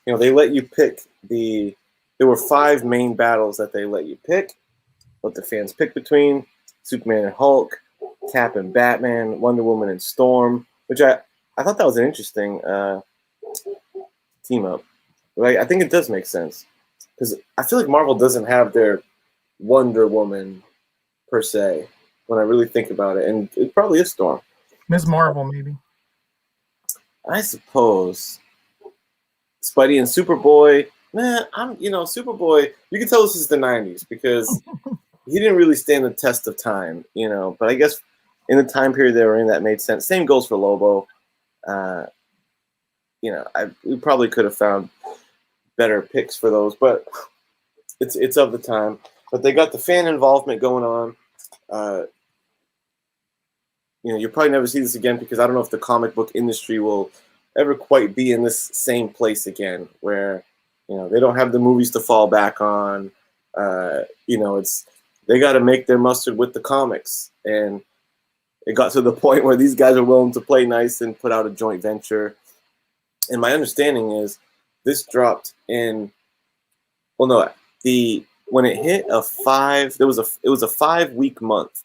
Speaker 1: know, they let you pick there were 5 main battles that they let you pick. Let the fans pick between Superman and Hulk, Cap and Batman, Wonder Woman and Storm, which I thought that was an interesting team up. Right? I think it does make sense. Because I feel like Marvel doesn't have their Wonder Woman per se when I really think about it, and it probably is Storm.
Speaker 3: Ms. Marvel, maybe.
Speaker 1: I suppose Spidey and Superboy. Superboy. You can tell this is the '90s because he didn't really stand the test of time, you know. But I guess in the time period they were in, that made sense. Same goes for Lobo. You know, we probably could have found better picks for those, but it's of the time. But they got the fan involvement going on. You know, you'll probably never see this again because I don't know if the comic book industry will ever quite be in this same place again, where, you know, they don't have the movies to fall back on. You know, they got to make their mustard with the comics, and it got to the point where these guys are willing to play nice and put out a joint venture. And my understanding is this dropped in. Well, no, when it hit it was a 5-week month,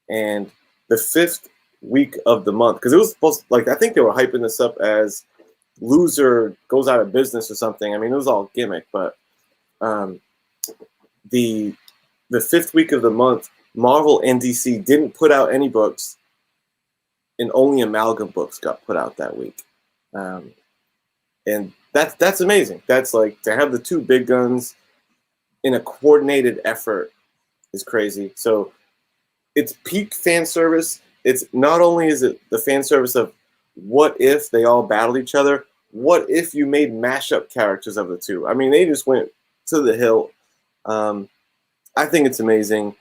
Speaker 1: and the 5th week of the month, because it was supposed I think they were hyping this up as Loser goes out of business or something. I mean, it was all gimmick, but the 5th week of the month, Marvel and DC didn't put out any books, and only Amalgam books got put out that week. And that's amazing. That's like, to have the two big guns in a coordinated effort is crazy. So it's peak fan service. It's not only is it the fan service of what if they all battled each other, what if you made mashup characters of the two? I mean, they just went to the hill. I think it's amazing.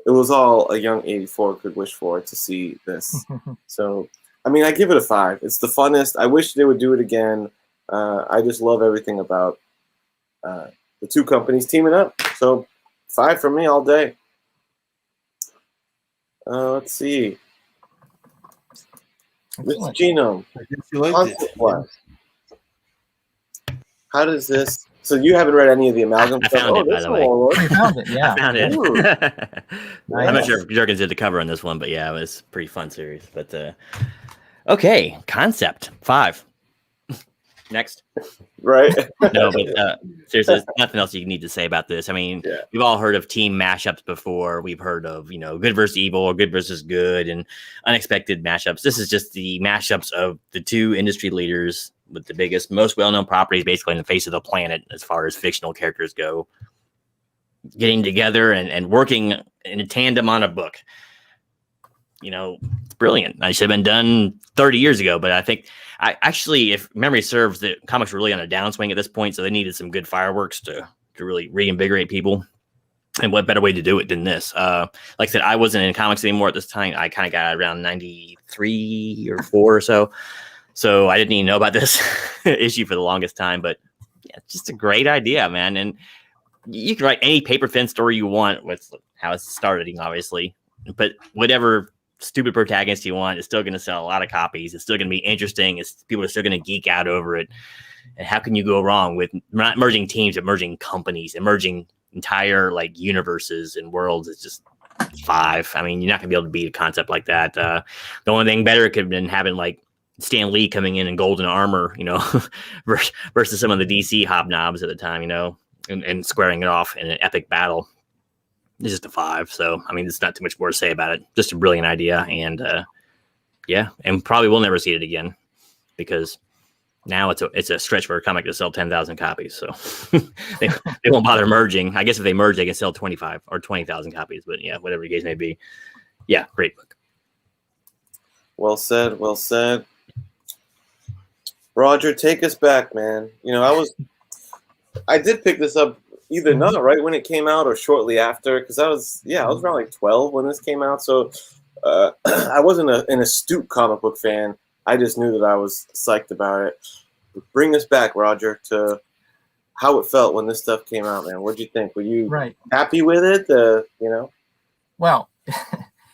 Speaker 1: It was all a young 84 could wish for, to see this. So, I mean, I give it a 5. It's the funnest. I wish they would do it again. I just love everything about the two companies teaming up. So 5 from me all day. Let's see. This Genome.
Speaker 4: I guess you liked it.
Speaker 1: How does this? So you haven't read any of the Amalgam
Speaker 2: I
Speaker 1: stuff?
Speaker 2: found it, by the way.
Speaker 3: You found it, yeah.
Speaker 2: I found it.
Speaker 1: Ooh.
Speaker 2: I'm not sure if Jurgens did the cover on this one, but yeah, it was a pretty fun series. But okay, concept 5. Next.
Speaker 1: Right.
Speaker 2: No, but seriously, there's nothing else you need to say about this. I mean, we've all heard of team mashups before. We've heard of, good versus evil or good versus good and unexpected mashups. This is just the mashups of the two industry leaders with the biggest, most well-known properties basically on the face of the planet as far as fictional characters go, getting together and working in a tandem on a book. It's brilliant. I should have been done 30 years ago, but I think actually, if memory serves, the comics were really on a downswing at this point, so they needed some good fireworks to really reinvigorate people. And what better way to do it than this? Like I said, I wasn't in comics anymore at this time. I kind of got around 93 or 4 or so. So I didn't even know about this issue for the longest time, but yeah, it's just a great idea, man. And you can write any paper thin story you want with how it's starting, obviously, but whatever stupid protagonist you want is still going to sell a lot of copies. It's still going to be interesting. People are still going to geek out over it. And how can you go wrong with not merging teams, but merging companies and merging entire universes and worlds? It's just 5. I mean, you're not going to be able to beat a concept like that. The only thing better could have been having Stan Lee coming in golden armor, versus some of the DC hobnobs at the time, and squaring it off in an epic battle. It's just a 5. So, I mean, there's not too much more to say about it. Just a brilliant idea. And and probably we'll never see it again because now it's a stretch for a comic to sell 10,000 copies. So they won't bother merging. I guess if they merge, they can sell 25 or 20,000 copies. But yeah, whatever the case may be. Yeah, great book.
Speaker 1: Well said. Well said. Roger, take us back, man. I did pick this up either not right when it came out or shortly after, because I was around 12 when this came out. So I wasn't an astute comic book fan. I just knew that I was psyched about it. Bring us back, Roger, to how it felt when this stuff came out, man. What'd you think? Were you happy with it?
Speaker 3: Well,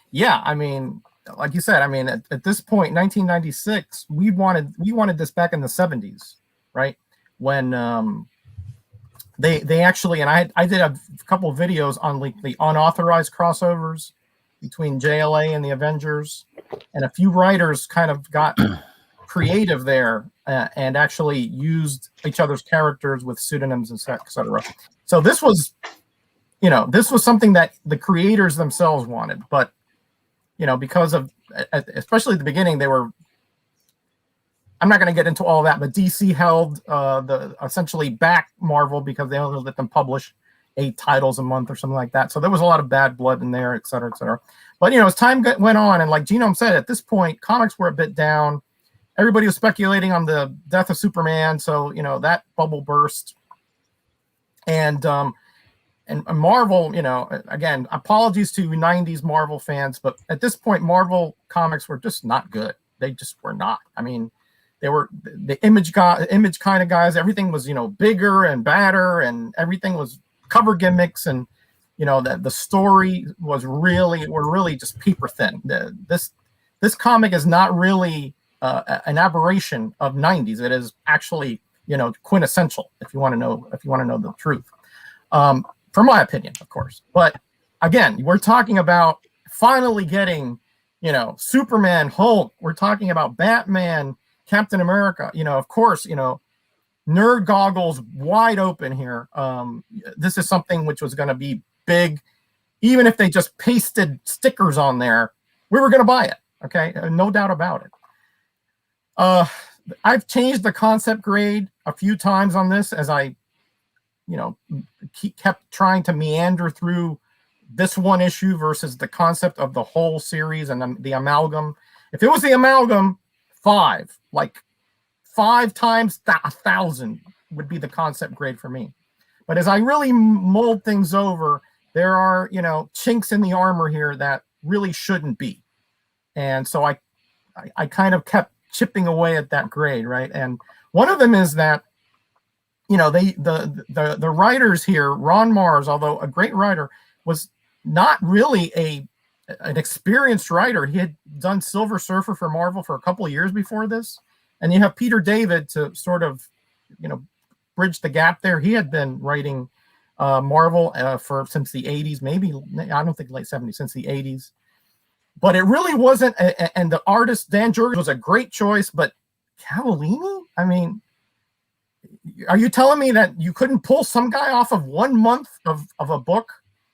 Speaker 3: yeah. I mean, like you said, I mean, at this point, 1996, we wanted this back in the 70s, right? When they actually, and I did a couple of videos on the unauthorized crossovers between JLA and the Avengers, and a few writers kind of got creative there and actually used each other's characters with pseudonyms and etc. So this was something that the creators themselves wanted, but because of, especially at the beginning, they were, I'm not going to get into all that, but DC held the essentially back Marvel because they only let them publish 8 titles a month or something like that. So there was a lot of bad blood in there, et cetera, et cetera. But, as time went on, and like Genome said, at this point, comics were a bit down. Everybody was speculating on the death of Superman. So, that bubble burst. And Marvel, again, apologies to 90s Marvel fans, but at this point, Marvel comics were just not good. They just were not. I mean, they were the image kind of guys. Everything was, bigger and badder, and everything was cover gimmicks. And, that the story were really just paper thin. This comic is not really an aberration of 90s. It is actually, quintessential, if you want to know the truth. From my opinion, of course. But again, we're talking about finally getting, Superman, Hulk. We're talking about Batman, Captain America. Of course, nerd goggles wide open here. This is something which was going to be big. Even if they just pasted stickers on there, we were going to buy it. Okay, no doubt about it. I've changed the concept grade a few times on this as I, kept trying to meander through this one issue versus the concept of the whole series and the amalgam. If it was the amalgam, 5 times 1,000 would be the concept grade for me. But as I really mold things over, there are, chinks in the armor here that really shouldn't be. And so I kind of kept chipping away at that grade, right? And one of them is that, the writers here, Ron Mars, although a great writer, was not really an experienced writer. He had done Silver Surfer for Marvel for a couple of years before this. And you have Peter David to sort of, bridge the gap there. He had been writing Marvel since the 80s, maybe, I don't think late 70s, since the 80s. But it really wasn't, and the artist, Dan Jurgens, was a great choice, but Cavallini? I mean, are you telling me that you couldn't pull some guy off of 1 month of a book?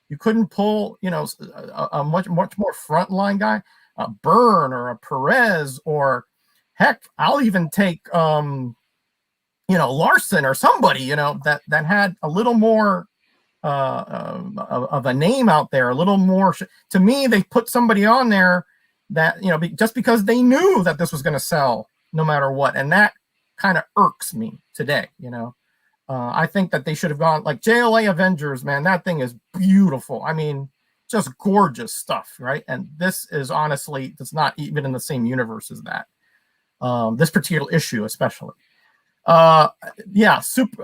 Speaker 3: You couldn't pull, a much more frontline guy, a Byrne or a Perez, or heck, I'll even take, Larson or somebody, that had a little more of a name out there, a little more. To me, they put somebody on there that, just because they knew that this was going to sell no matter what. And that kind of irks me today, I think that they should have gone like JLA Avengers, man. That thing is beautiful. I mean, just gorgeous stuff, right? And this is honestly, it's not even in the same universe as that. This particular issue, especially.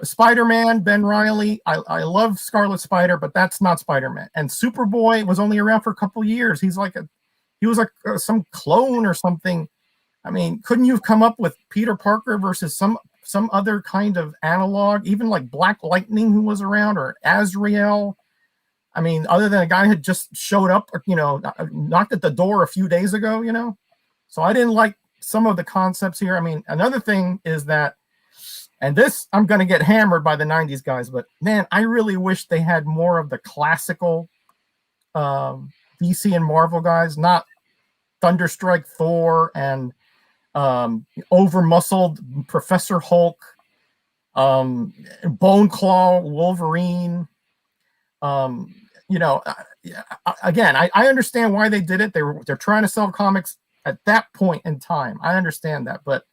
Speaker 3: Spider-Man, Ben Reilly. I love Scarlet Spider, but that's not Spider-Man. And Superboy was only around for a couple years. He was like some clone or something. I mean, couldn't you have come up with Peter Parker versus some other kind of analog, even like Black Lightning, who was around, or Azrael? I mean, other than a guy who had just showed up, knocked at the door a few days ago, So I didn't like some of the concepts here. I mean, another thing is that, and this, I'm going to get hammered by the 90s guys, but man, I really wish they had more of the classical DC and Marvel guys, not Thunderstrike Thor and over-muscled Professor Hulk, Bone Claw Wolverine. Again, I understand why they did it. They're trying to sell comics at that point in time. I understand that, but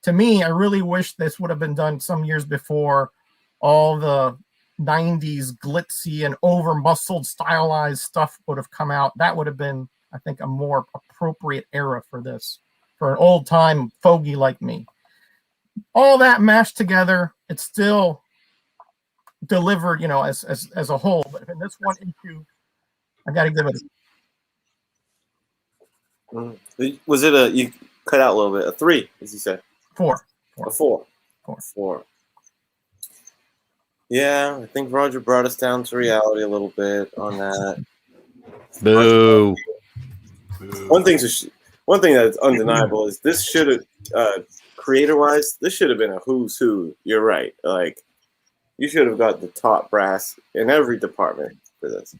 Speaker 3: to me, I really wish this would have been done some years before all the 90s glitzy and over-muscled stylized stuff would have come out. That would have been, I think, a more appropriate era for this, for an old-time fogey like me. All that mashed together, it's still delivered, as a whole. But in this one issue, I got to give it.
Speaker 1: Was it you cut out a little bit, a 3, as you said?
Speaker 3: 4.
Speaker 1: A 4. 4. Yeah, I think Roger brought us down to reality a little bit on that.
Speaker 2: Boo.
Speaker 1: One thing that's undeniable is this should have, creator-wise, this should have been a who's who. You're right. Like, you should have got the top brass in every department for this.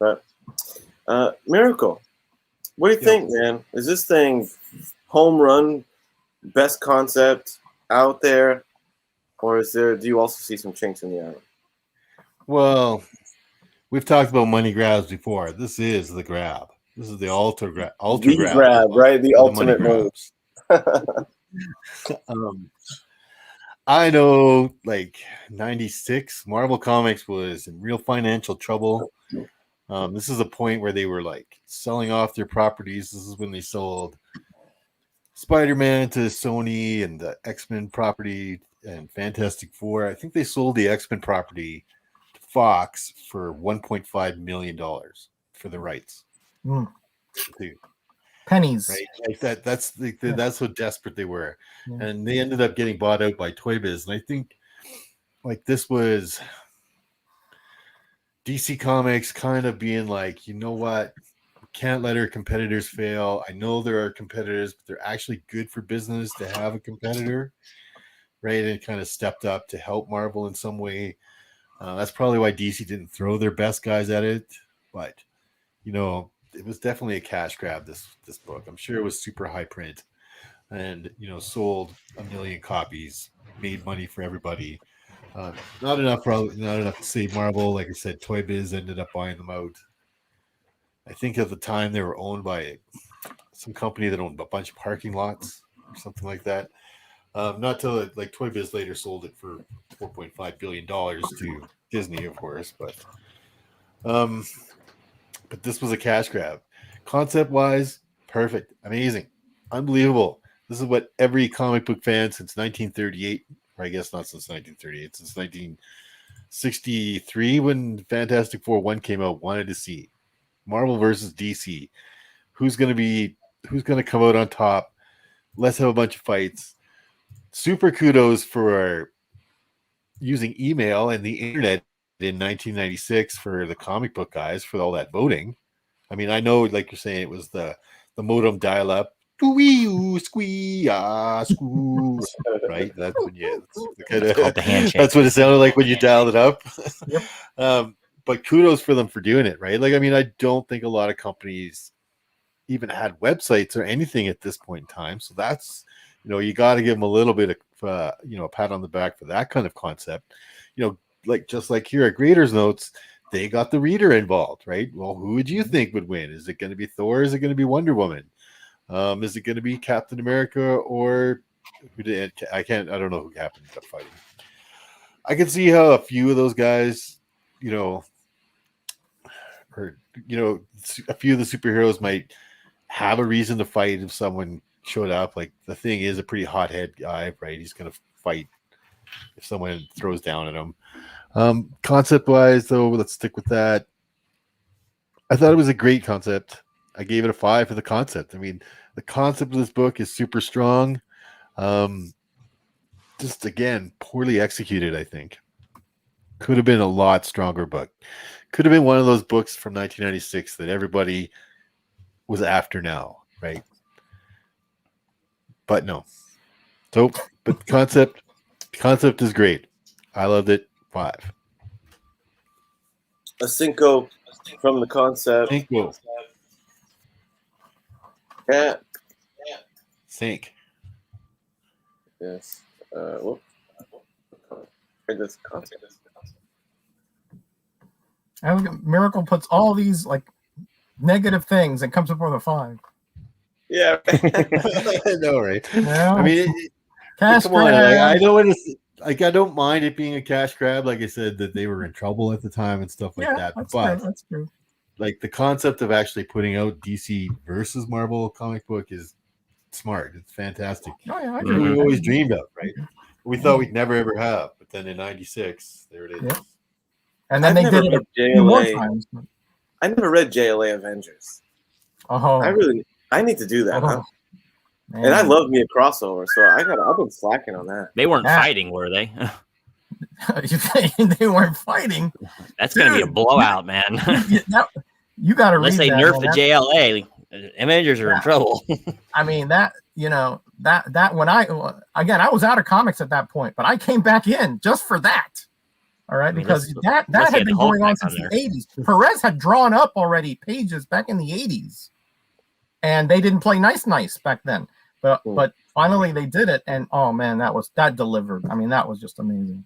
Speaker 1: But Miracle, what do you think, man? Is this thing home run, best concept out there, or do you also see some chinks in the armor?
Speaker 4: Well, we've talked about money grabs before. This is the grab. This is the ultra grab,
Speaker 1: right? The ultimate move.
Speaker 4: I know, like 96, Marvel Comics was in real financial trouble. This is a point where they were like selling off their properties. This is when they sold Spider-Man to Sony and the X-Men property and Fantastic Four. I think they sold the X-Men property to Fox for $1.5 million for the rights.
Speaker 3: Pennies,
Speaker 4: right? Like that's that's how desperate they were,
Speaker 3: Yeah.
Speaker 4: and they ended up getting bought out by Toy Biz. And I think like this was DC Comics kind of being like, you know what, we can't let our competitors fail. I know there are competitors, but they're actually good for business to have a competitor, right? And kind of stepped up to help Marvel in some way. That's probably why DC didn't throw their best guys at it, but you know, it was definitely a cash grab. This book, I'm sure it was super high print, and you know, sold 1 million copies, made money for everybody. Not enough, probably not enough to save Marvel. Like I said, Toy Biz ended up buying them out. I think at the time they were owned by some company that owned a bunch of parking lots or something like that. Not till like Toy Biz later sold it for $4.5 billion to Disney, of course, but this was a cash grab. Concept wise, perfect, amazing, unbelievable. This is what every comic book fan since 1938, or I guess not since 1938, since 1963 when Fantastic Four 1 came out, wanted to see. Marvel versus DC. Who's going to come out on top? Let's have a bunch of fights. Super kudos for using email and the internet in 1996 for the comic book guys for all that voting. I mean, I know, like you're saying, it was the modem dial-up, squee, screw, right? That's when
Speaker 2: called the handshake.
Speaker 4: That's what it sounded like when you dialed it up.
Speaker 3: Yep.
Speaker 4: But kudos for them for doing it, right? Like, I mean, I don't think a lot of companies even had websites or anything at this point in time. So that's, you know, you got to give them a little bit of, you know, a pat on the back for that kind of concept. You know, like just like here at Grader'S Notes, they got the reader involved, right? Well, who would you think would win? Is it going to be Thor? Is it going to be Wonder Woman? Is it going to be Captain America or who did? I don't know who happened to fighting. I can see how a few of those guys, you know, or you know, a few of the superheroes might have a reason to fight if someone showed up. Like the Thing is a pretty hothead guy, right? He's going to fight if someone throws down at him. Concept wise, though, let's stick with that. I thought it was a great concept. I gave it a 5 for the concept. I mean, the concept of this book is super strong. Just again, poorly executed, I think. Could have been a lot stronger book. Could have been one of those books from 1996 that everybody was after now, right? But no. So, but the concept is great. I loved it. 5.
Speaker 1: A Cinco from the concept.
Speaker 4: Cinco.
Speaker 1: Yeah.
Speaker 4: Sink.
Speaker 1: Yes. Whoop. This concept.
Speaker 3: I look at Miracle puts all these like negative things and comes up with a 5.
Speaker 1: Yeah.
Speaker 4: I know, right?
Speaker 3: Yeah.
Speaker 4: I mean,
Speaker 3: Cash
Speaker 4: come on.
Speaker 3: grab.
Speaker 4: I know what it's like. I don't mind it being a cash grab. Like I said, that they were in trouble at the time and stuff like that.
Speaker 3: That's
Speaker 4: But
Speaker 3: true. That's true.
Speaker 4: like the concept of actually putting out DC versus Marvel comic book is smart. It's fantastic.
Speaker 3: Oh yeah, I
Speaker 4: It's
Speaker 3: agree.
Speaker 4: what we
Speaker 3: with
Speaker 4: always
Speaker 3: that.
Speaker 4: dreamed of, right? We thought we'd never ever have, but then in '96, there it is.
Speaker 3: Yeah. And then
Speaker 1: I've
Speaker 3: they
Speaker 1: never
Speaker 3: did it
Speaker 1: read
Speaker 3: a few more
Speaker 1: JLA.
Speaker 3: times.
Speaker 1: I never read JLA Avengers.
Speaker 3: Oh,
Speaker 1: I need to do that. Huh?
Speaker 3: man.
Speaker 1: And I love me a crossover, so I've been slacking on that.
Speaker 2: They weren't
Speaker 3: Ah.
Speaker 2: fighting, were they?
Speaker 3: You think they weren't fighting?
Speaker 2: That's going to be a blowout, man.
Speaker 3: You got to read
Speaker 2: Unless they
Speaker 3: that,
Speaker 2: nerf
Speaker 3: man.
Speaker 2: the JLA, Avengers are in trouble.
Speaker 3: I mean that that when I was out of comics at that point, but I came back in just for that. All right,
Speaker 2: I mean,
Speaker 3: because
Speaker 2: let's
Speaker 3: that had
Speaker 2: get
Speaker 3: been
Speaker 2: Hulk
Speaker 3: going on
Speaker 2: back on
Speaker 3: since the
Speaker 2: there.
Speaker 3: 80s. Perez had drawn up already pages back in the 80s, and they didn't play nice back then. But finally they did it, and oh man, that delivered. I mean, that was just amazing.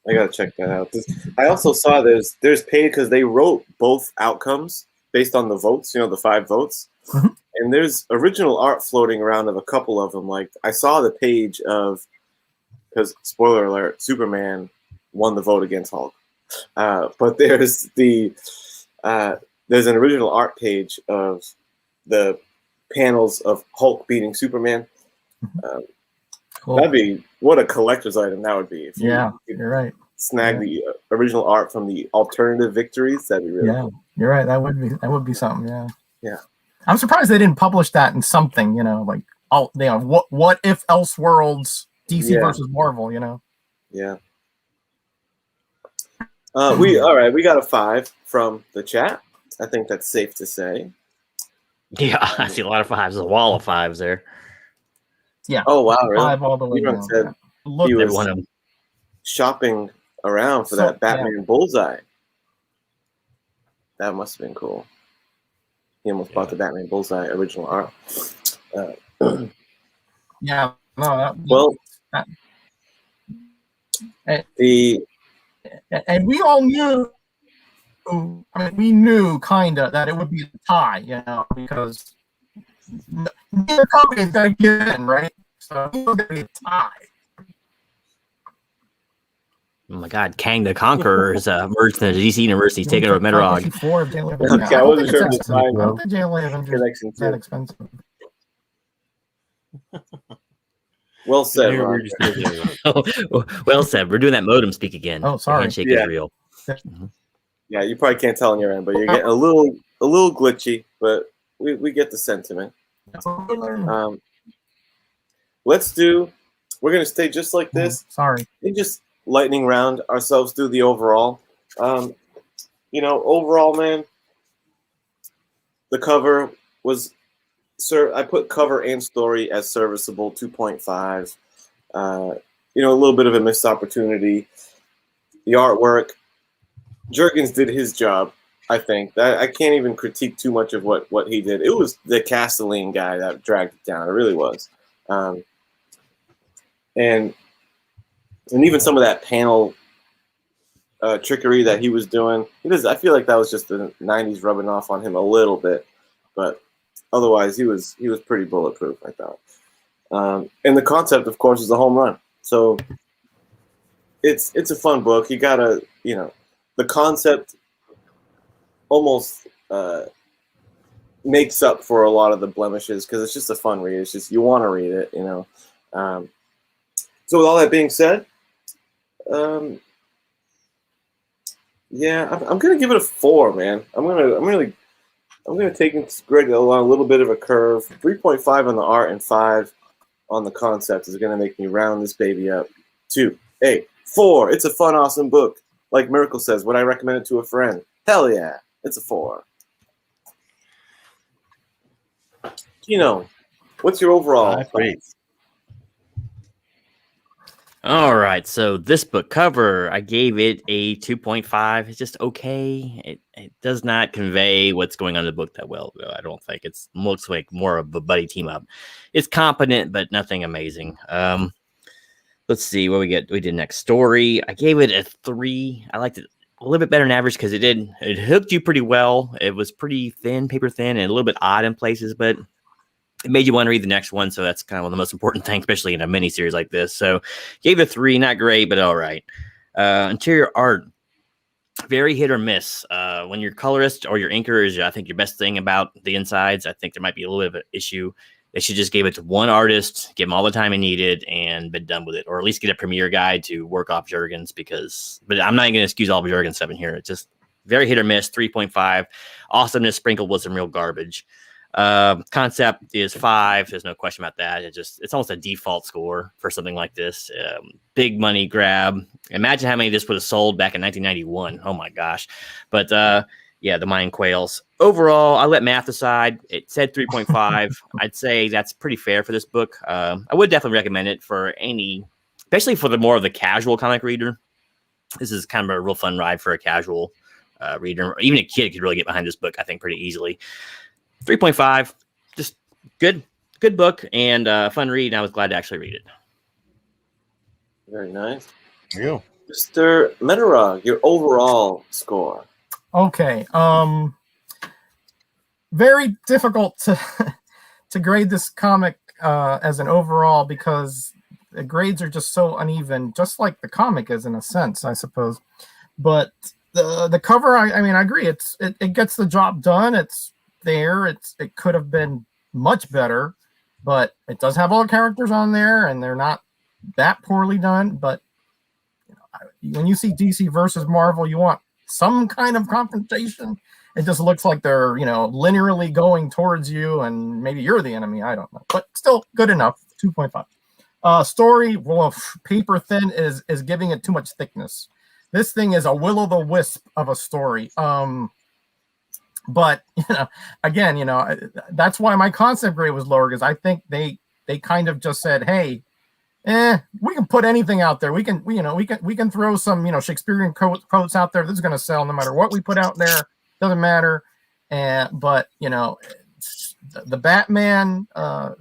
Speaker 1: I gotta check that out. I also saw there's paid because they wrote both outcomes based on the votes. The 5 votes,
Speaker 3: Mhm.
Speaker 1: and there's original art floating around of a couple of them. Like I saw the page of, because spoiler alert, Superman won the vote against Hulk. But there's an original art page of the panels of Hulk beating Superman.
Speaker 3: Cool.
Speaker 1: That'd be what a collector's item that would be. If
Speaker 3: Yeah,
Speaker 1: you
Speaker 3: you're right.
Speaker 1: snag the original art from the alternative victories, that'd be really cool.
Speaker 3: You're right. That would be something. Yeah.
Speaker 1: Yeah.
Speaker 3: I'm surprised they didn't publish that in something. Like what if Elseworlds DC versus Marvel.
Speaker 1: Yeah. We got a 5 from the chat. I think that's safe to say.
Speaker 2: Yeah, I see a lot of 5s. A wall of 5s there.
Speaker 3: Yeah.
Speaker 1: Oh wow, really?
Speaker 3: 5 all the way down.
Speaker 1: Said he was shopping around for that Batman Bullseye. That must have been cool. He almost bought the Batman Bullseye original art.
Speaker 3: Yeah. No. And we all knew. I mean, we knew kinda that it would be a tie, because neither company's gonna get in, right? So it was gonna be a tie.
Speaker 2: Oh my God, Kang the Conqueror is merged into the DC universe. He's taking over Metrog.
Speaker 1: Okay, I wasn't sure if it's fine.
Speaker 3: I don't think JLA Avengers is that expensive.
Speaker 1: Well said, Ron.
Speaker 2: Well said. We're doing that modem speak again.
Speaker 3: Oh, sorry.
Speaker 2: The handshake is real.
Speaker 1: Yeah, you probably can't tell on your end, but you're getting a little glitchy, but we get the sentiment. We're gonna stay just like this.
Speaker 3: Sorry.
Speaker 1: And just lightning round ourselves through the overall. Overall, man, the cover was I put cover and story as serviceable, 2.5. A little bit of a missed opportunity. The artwork, Jurgens did his job, I think. I can't even critique too much of what he did. It was the Castelline guy that dragged it down. It really was. And even some of that panel trickery that he was doing, I feel like that was just the 90s rubbing off on him a little bit. But otherwise, he was pretty bulletproof, I thought. And the concept, of course, is a home run. So it's a fun book. You gotta, the concept almost makes up for a lot of the blemishes because it's just a fun read. It's just you want to read it, So with all that being said, I'm gonna give it a 4, man. I'm gonna take Greg along a little bit of a curve. 3.5 on the art and 5 on the concept is gonna make me round this baby up to a 4. It's a fun, awesome book. Like Miracle says, would I recommend it to a friend? Hell yeah, it's a 4. What's your overall?
Speaker 4: Great.
Speaker 2: All right, so this book cover, I gave it a 2.5. It's just okay. It does not convey what's going on in the book that well, though. I don't think. It looks like more of a buddy team up. It's competent, but nothing amazing. Let's see what we get. We did next story. I gave it a 3. I liked it a little bit better than average because it hooked you pretty well. It was pretty thin, paper thin, and a little bit odd in places, but it made you want to read the next one. So that's kind of one of the most important things, especially in a mini series like this. So gave it a 3, not great, but all right. Interior art, very hit or miss. When your colorist or your inker is, I think, your best thing about the insides, I think there might be a little bit of an issue. They should just give it to one artist, give him all the time he needed, and been done with it. Or at least get a premiere guy to work off Jurgens but I'm not going to excuse all of Jurgens stuff in here. It's just very hit or miss, 3.5. Awesomeness sprinkled with some real garbage. Concept is 5. There's no question about that. It's almost a default score for something like this. Big money grab. Imagine how many this would have sold back in 1991. Oh my gosh. But the Mind Quails. Overall, I let math aside. It said 3.5. I'd say that's pretty fair for this book. I would definitely recommend it for especially for the more of the casual comic reader. This is kind of a real fun ride for a casual reader. Even a kid could really get behind this book, I think, pretty easily. 3.5, just good book and fun read. And I was glad to actually read it.
Speaker 1: Very nice.
Speaker 4: Yeah.
Speaker 1: Mr. Metarog, your overall score.
Speaker 3: Okay. Very difficult to grade this comic as an overall because the grades are just so uneven, just like the comic is in a sense, I suppose. But the cover, I agree. It gets the job done. It's there. It could have been much better, but it does have all the characters on there, and they're not that poorly done. But when you see DC versus Marvel, you want some kind of confrontation. It just looks like they're, linearly going towards you, and maybe you're the enemy. I don't know, but still good enough. 2.5. Story, well, paper thin is giving it too much thickness. This thing is a will-o'-the-wisp of a story. But again, that's why my concept grade was lower, because I think they kind of just said, hey, we can put anything out there. We can throw some, Shakespearean quotes out there. This is going to sell no matter what we put out there. Doesn't matter. But the Batman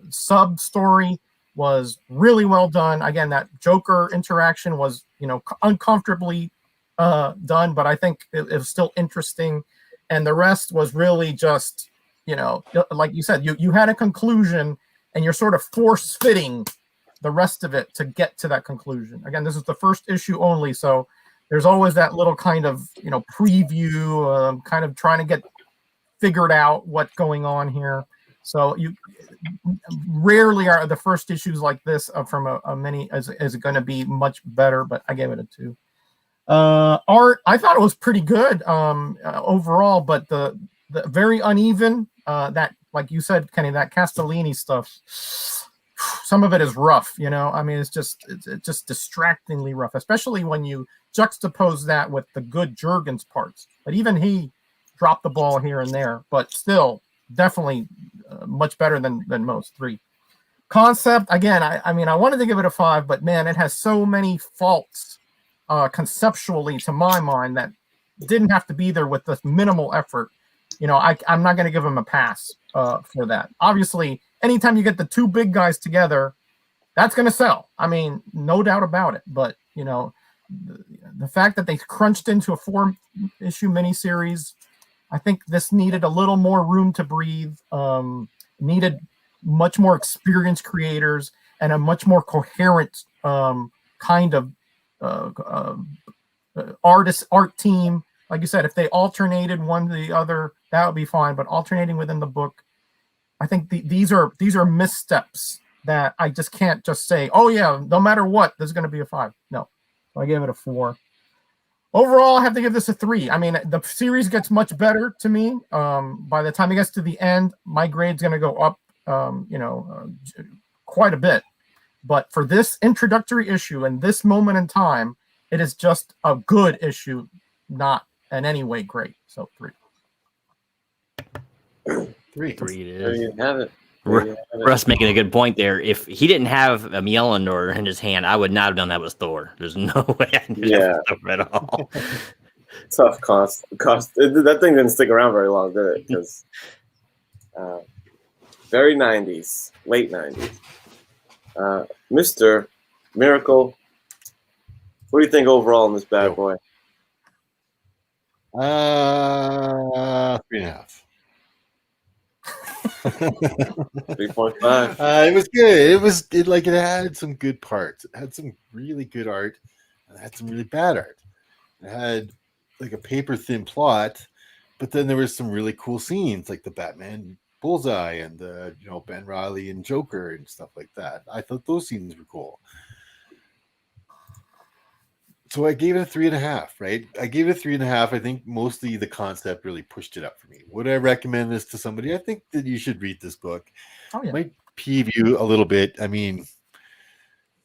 Speaker 3: sub story was really well done. Again, that Joker interaction was, uncomfortably done, but I think it was still interesting. And the rest was really just, like you said, you had a conclusion, and you're sort of force fitting the rest of it to get to that conclusion. Again, this is the first issue only, so there's always that little kind of, preview, kind of trying to get figured out what's going on here. So you rarely are the first issues like this from a mini is going to be much better, but I gave it a 2. Art, I thought it was pretty good overall, but the very uneven, that, like you said, Kenny, that Castellini stuff, some of it is rough, I mean, it's just distractingly rough, especially when you juxtapose that with the good Jurgens parts. But even he dropped the ball here and there, but still definitely much better than most. 3. Concept, again, I mean, I wanted to give it a 5, but man, it has so many faults conceptually, to my mind, that didn't have to be there with this minimal effort. I'm not going to give him a pass for that. Obviously, anytime you get the two big guys together, that's going to sell. I mean, no doubt about it. But, the fact that they crunched into a 4-issue miniseries, I think this needed a little more room to breathe, needed much more experienced creators and a much more coherent kind of art team. Like you said, if they alternated one to the other, that would be fine. But alternating within the book, I think these are missteps that I just can't just say, oh yeah, no matter what, there's going to be a 5. No, so I gave it a 4. Overall, I have to give this a 3. I mean, the series gets much better to me. By the time it gets to the end, my grade's going to go up, quite a bit. But for this introductory issue and this moment in time, it is just a good issue, not in any way great. So 3.
Speaker 2: 3 it is.
Speaker 1: There you have it.
Speaker 2: Russ making a good point there. If he didn't have a Mjolnir in his hand, I would not have done that with Thor. There's no way I knew that with Thor at all.
Speaker 1: Tough cost. That thing didn't stick around very long, did it? Because very 90s, late 90s. Mr. Miracle, what do you think overall in this bad boy?
Speaker 4: 3.5.
Speaker 1: 3.5.
Speaker 4: It was good. It had some good parts. It had some really good art, and it had some really bad art. It had like a paper thin plot, but then there was some really cool scenes, like the Batman Bullseye and the Ben Reilly and Joker and stuff like that. I thought those scenes were cool. So I gave it a 3.5, right? I gave it a 3.5. I think mostly the concept really pushed it up for me. Would I recommend this to somebody? I think that you should read this book.
Speaker 3: Oh, yeah.
Speaker 4: Might peeve you a little bit. I mean,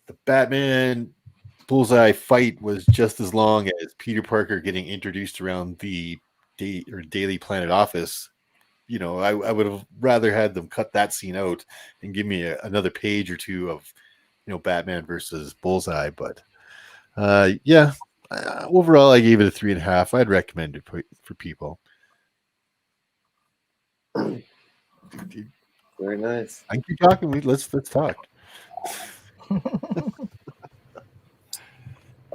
Speaker 4: the Batman Bullseye fight was just as long as Peter Parker getting introduced around the Daily Planet office. I would have rather had them cut that scene out and give me another page or two of, Batman versus Bullseye. But overall, I gave it a 3.5. I'd recommend it for people.
Speaker 1: Very nice.
Speaker 4: I keep talking. Let's talk.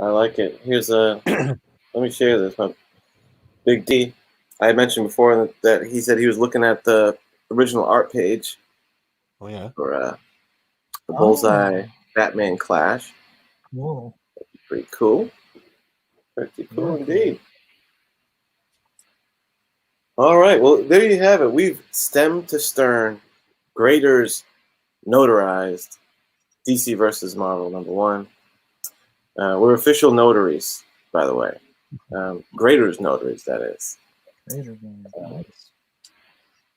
Speaker 1: I like it. Here's let me share this. Big D. I had mentioned before that he said he was looking at the original art page.
Speaker 4: Oh yeah.
Speaker 1: For the Bullseye Batman Clash.
Speaker 3: Whoa.
Speaker 1: Pretty cool. Pretty cool indeed. All right. Well, there you have it. We've stem to stern, Grader'S notarized DC versus Marvel #1. We're official notaries, by the way. Grader'S notaries, that is.
Speaker 3: Nice.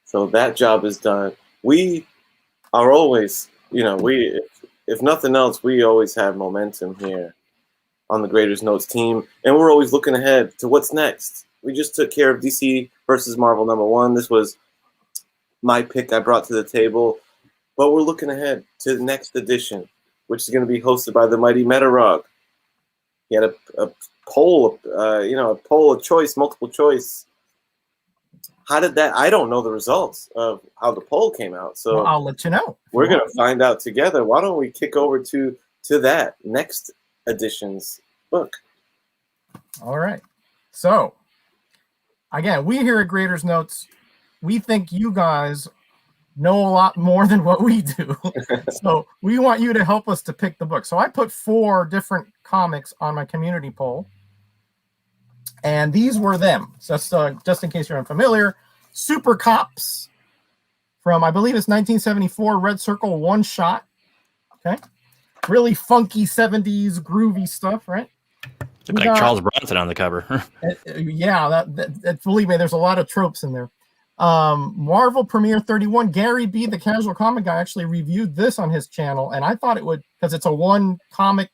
Speaker 1: So that job is done. We are always, if nothing else, we always have momentum here on the Grader'S Notes team, and we're always looking ahead to what's next. We just took care of DC versus Marvel #1. This was my pick I brought to the table, but we're looking ahead to the next edition, which is going to be hosted by the mighty Metarog. He had a poll, a poll of choice, multiple choice. How did that? I don't know the results of how the poll came out, so
Speaker 3: well, I'll let you know.
Speaker 1: We're going to find out together. Why don't we kick over to that next edition's book?
Speaker 3: All right. So, again, we here at Grader'S Notes, we think you guys know a lot more than what we do. So we want you to help us to pick the book. So I put 4 different comics on my community poll. And these were them. So that's, just in case you're unfamiliar. Super Cops from, I believe it's 1974, Red Circle one shot. Okay. Really funky 70s groovy stuff, right?
Speaker 2: Look like Charles Bronson on the cover.
Speaker 3: Yeah, that believe me, there's a lot of tropes in there. Marvel Premiere 31, Gary B, the casual comic guy, actually reviewed this on his channel, and I thought it would, because it's a one comic,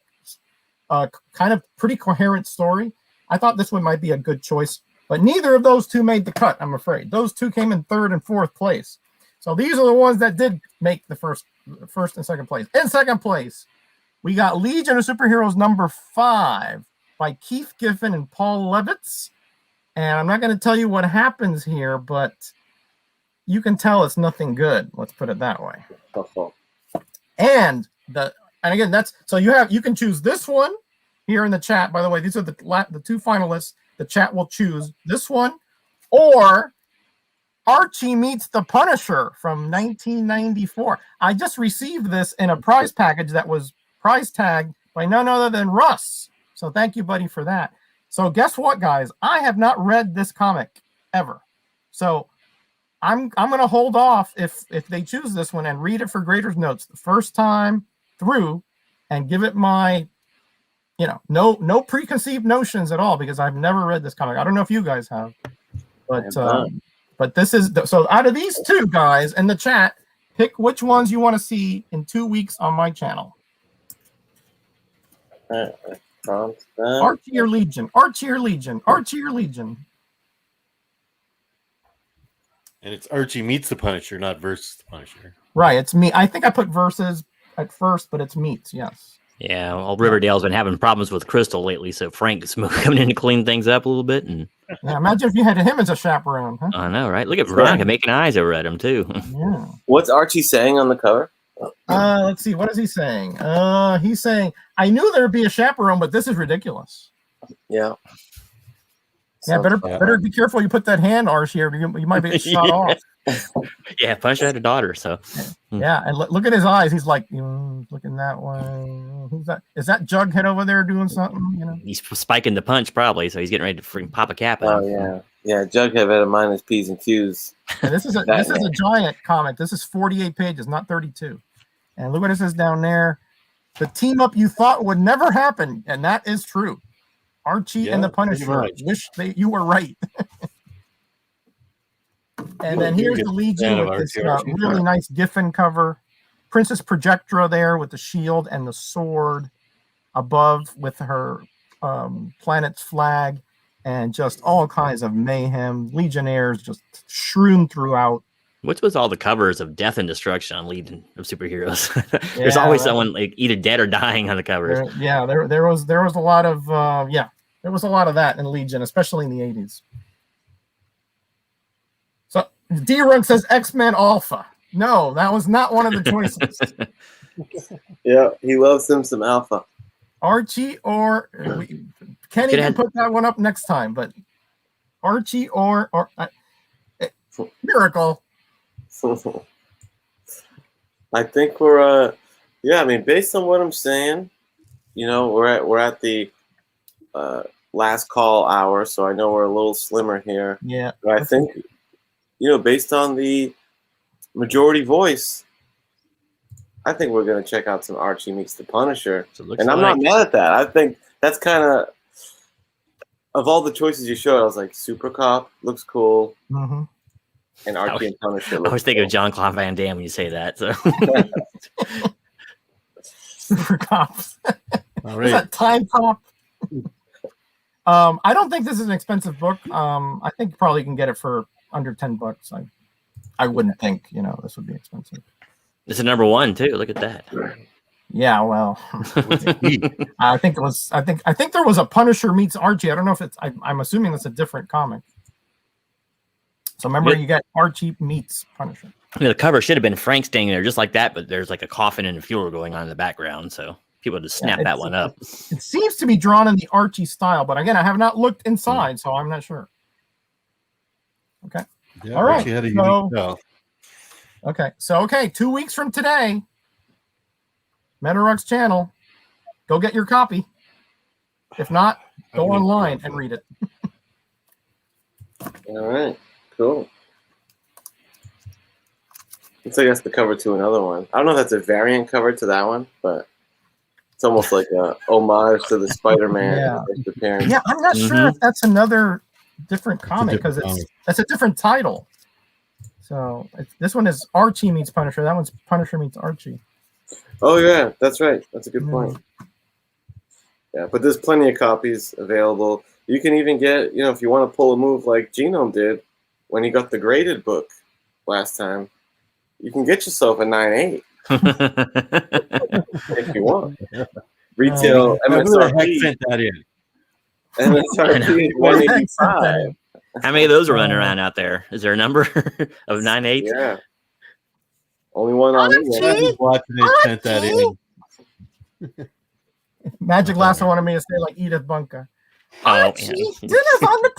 Speaker 3: kind of pretty coherent story. I thought this one might be a good choice, but neither of those two made the cut, I'm afraid. Those two came in 3rd and 4th place. So these are the ones that did make the first and 2nd place. In 2nd place, we got Legion of Superheroes #5 by Keith Giffen and Paul Levitz. And I'm not going to tell you what happens here, but you can tell it's nothing good. Let's put it that way. And again, that's so you can choose this one here in the chat. By the way, these are the 2 finalists. The chat will choose this one or Archie Meets the Punisher from 1994. I just received this in a prize package that was prize tagged by none other than Russ. So thank you, buddy, for that. So guess what, guys? I have not read this comic ever. So I'm going to hold off if they choose this one and read it for Grader'S Notes the first time through and give it my, no preconceived notions at all, because I've never read this comic. I don't know if you guys have, but this is so out of these 2 guys in the chat, pick which ones you want to see in 2 weeks on my channel. Archie or Legion? Archie or Legion? Archie or Legion?
Speaker 4: And it's Archie Meets the Punisher, not versus the Punisher.
Speaker 3: Right, it's me. I think I put versus at first, but it's meets, yes.
Speaker 2: Yeah, well, Riverdale's been having problems with Crystal lately, so Frank's coming in to clean things up a little bit. And
Speaker 3: yeah, imagine if you had him as a chaperone. Huh?
Speaker 2: I know, right? Look at Veronica making eyes over at him too.
Speaker 3: Yeah.
Speaker 1: What's Archie saying on the cover?
Speaker 3: Let's see. What is he saying? He's saying, "I knew there'd be a chaperone, but this is ridiculous."
Speaker 1: Yeah.
Speaker 3: Yeah, better be careful. You put that hand, Archie, or you might be shot off.
Speaker 2: Yeah, Punisher had a daughter, so
Speaker 3: yeah. And look at his eyes. He's like looking that way. Who's that? Is that Jughead over there doing something?
Speaker 2: He's spiking the punch probably, so he's getting ready to freaking pop a cap out.
Speaker 1: Oh yeah. Jughead had a minus P's and Q's.
Speaker 3: And this is a giant comic. This is 48 pages, not 32. And look what it says down there. The team up you thought would never happen, and that is true. Archie and the Punisher. Wish you were right. And then here's the Legion with this really nice Giffen cover. Princess Projectra there with the shield and the sword above with her planet's flag, and just all kinds of mayhem. Legionnaires just strewn throughout.
Speaker 2: What's with all the covers of death and destruction on Legion of Superheroes? There's always someone like either dead or dying on the covers.
Speaker 3: There was a lot of there was a lot of that in Legion, especially in the 80s. So D-Rug says X-Men Alpha. No, that was not one of the choices.
Speaker 1: Yeah, he loves him some Alpha.
Speaker 3: Archie or Kenny can put that one up next time, but Archie or Miracle.
Speaker 1: I think we're based on what I'm saying, we're at the last call hour, so I know we're a little slimmer here.
Speaker 3: Yeah.
Speaker 1: But I think based on the majority voice, I think we're gonna check out some Archie meets the Punisher,
Speaker 2: So
Speaker 1: and I'm not mad at that. I think that's kind of all the choices you showed. I was like, Super Cop looks cool, and Archie and Punisher.
Speaker 2: I was thinking of John Claude Van Damme when you say that. So
Speaker 3: Super Cops.
Speaker 4: All
Speaker 3: Is
Speaker 4: right.
Speaker 3: that Time Cop? I don't think this is an expensive book. I think probably can get it for under $10. I wouldn't think this would be expensive.
Speaker 2: it's a number 1 too. Look at that.
Speaker 3: Yeah, well, I think it was. I think there was a Punisher meets Archie. I don't know if it's. I'm assuming that's a different comic. So remember, you got Archie meets Punisher.
Speaker 2: The cover should have been Frank standing there just like that, but there's like a coffin and a funeral going on in the background, so people just snap that one up.
Speaker 3: It seems to be drawn in the Archie style, but again, I have not looked inside, so I'm not sure. Okay.
Speaker 4: Yeah,
Speaker 3: all right.
Speaker 4: Had a unique style.
Speaker 3: Okay. 2 weeks from today, Metarux channel, go get your copy. If not, go online and read it.
Speaker 1: All right, cool. Looks like that's the cover to another one. I don't know if that's a variant cover to that one, but it's almost like a homage to the Spider-Man first appearance.
Speaker 3: Yeah, I'm not sure if that's another different comic because that's a different title. So this one is Archie meets Punisher. That one's Punisher meets Archie.
Speaker 1: Oh yeah, that's right. That's a good point. Yeah, but there's plenty of copies available. You can even get, if you want to pull a move like Genome did when he got the graded book last time, you can get yourself a 9.8 if you want. Retail MSRP.
Speaker 4: Sent that in.
Speaker 1: MSRP 185.
Speaker 2: How many of those are running around out there? Is there a number of 9.8?
Speaker 1: Yeah. Only one on
Speaker 4: Who's watching it sent that in.
Speaker 3: Magic Lasso wanted me to say like Edith Bunker.
Speaker 2: Archie,
Speaker 3: dinner's on the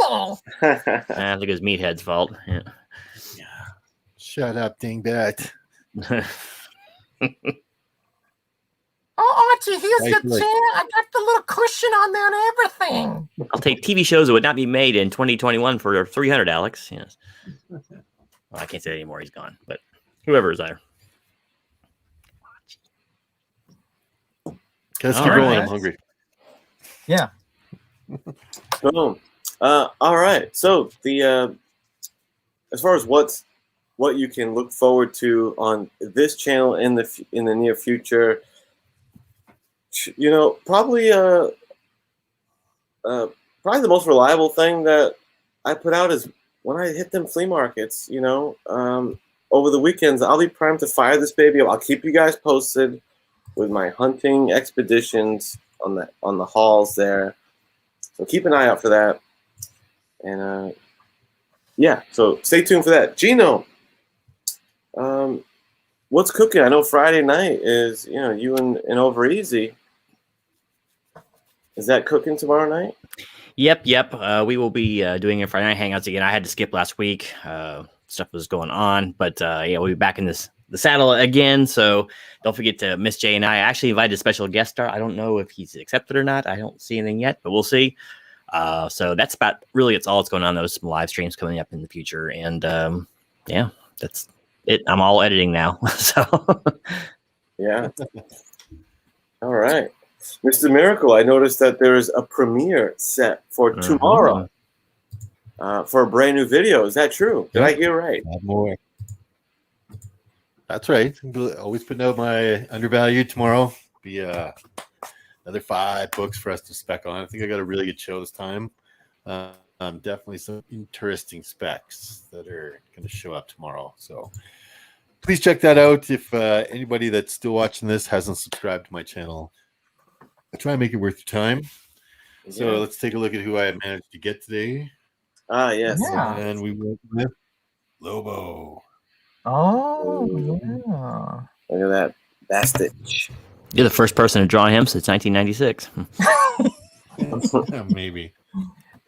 Speaker 3: table.
Speaker 2: I think it was Meathead's fault. Yeah.
Speaker 4: Shut up, dingbat.
Speaker 3: Oh, Archie, here's your chair. I got the little cushion on there and everything.
Speaker 2: I'll take TV shows that would not be made in 2021 for $300, Alex. Yes. Well, I can't say that anymore. He's gone. But whoever is there.
Speaker 4: Let's keep rolling. I'm hungry.
Speaker 3: Yeah.
Speaker 1: Boom. All right. So the as far as what you can look forward to on this channel in the near future, probably the most reliable thing that I put out is when I hit them flea markets. Over the weekends, I'll be primed to fire this baby. I'll keep you guys posted with my hunting expeditions on the hauls there. So keep an eye out for that. And so stay tuned for that. Gino, what's cooking? I know Friday night is, you and Over Easy. Is that cooking tomorrow night?
Speaker 2: Yep. We will be doing a Friday night hangouts again. I had to skip last week. Stuff was going on, but we'll be back in the saddle again. So don't forget to Miss J and I actually invited a special guest star. I don't know if he's accepted or not. I don't see anything yet, but we'll see. So that's about really it's all that's going on. Those some live streams coming up in the future, and that's it. I'm all editing now. So
Speaker 1: yeah. All right, Mr. Miracle. I noticed that there is a premiere set for tomorrow for a brand new video. Is that true? Did I hear right?
Speaker 4: More. That's right. Always putting out my undervalued tomorrow. Be another 5 books for us to spec on. I think I got a really good show this time. Definitely some interesting specs that are going to show up tomorrow. So please check that out. If anybody that's still watching this hasn't subscribed to my channel, I try and make it worth your time. Yeah. So let's take a look at who I managed to get today.
Speaker 1: Yes.
Speaker 3: Yeah.
Speaker 4: And we went with Lobo.
Speaker 3: Oh, yeah.
Speaker 1: Look at that bastard.
Speaker 2: You're the first person to draw him since 1996.
Speaker 4: Maybe.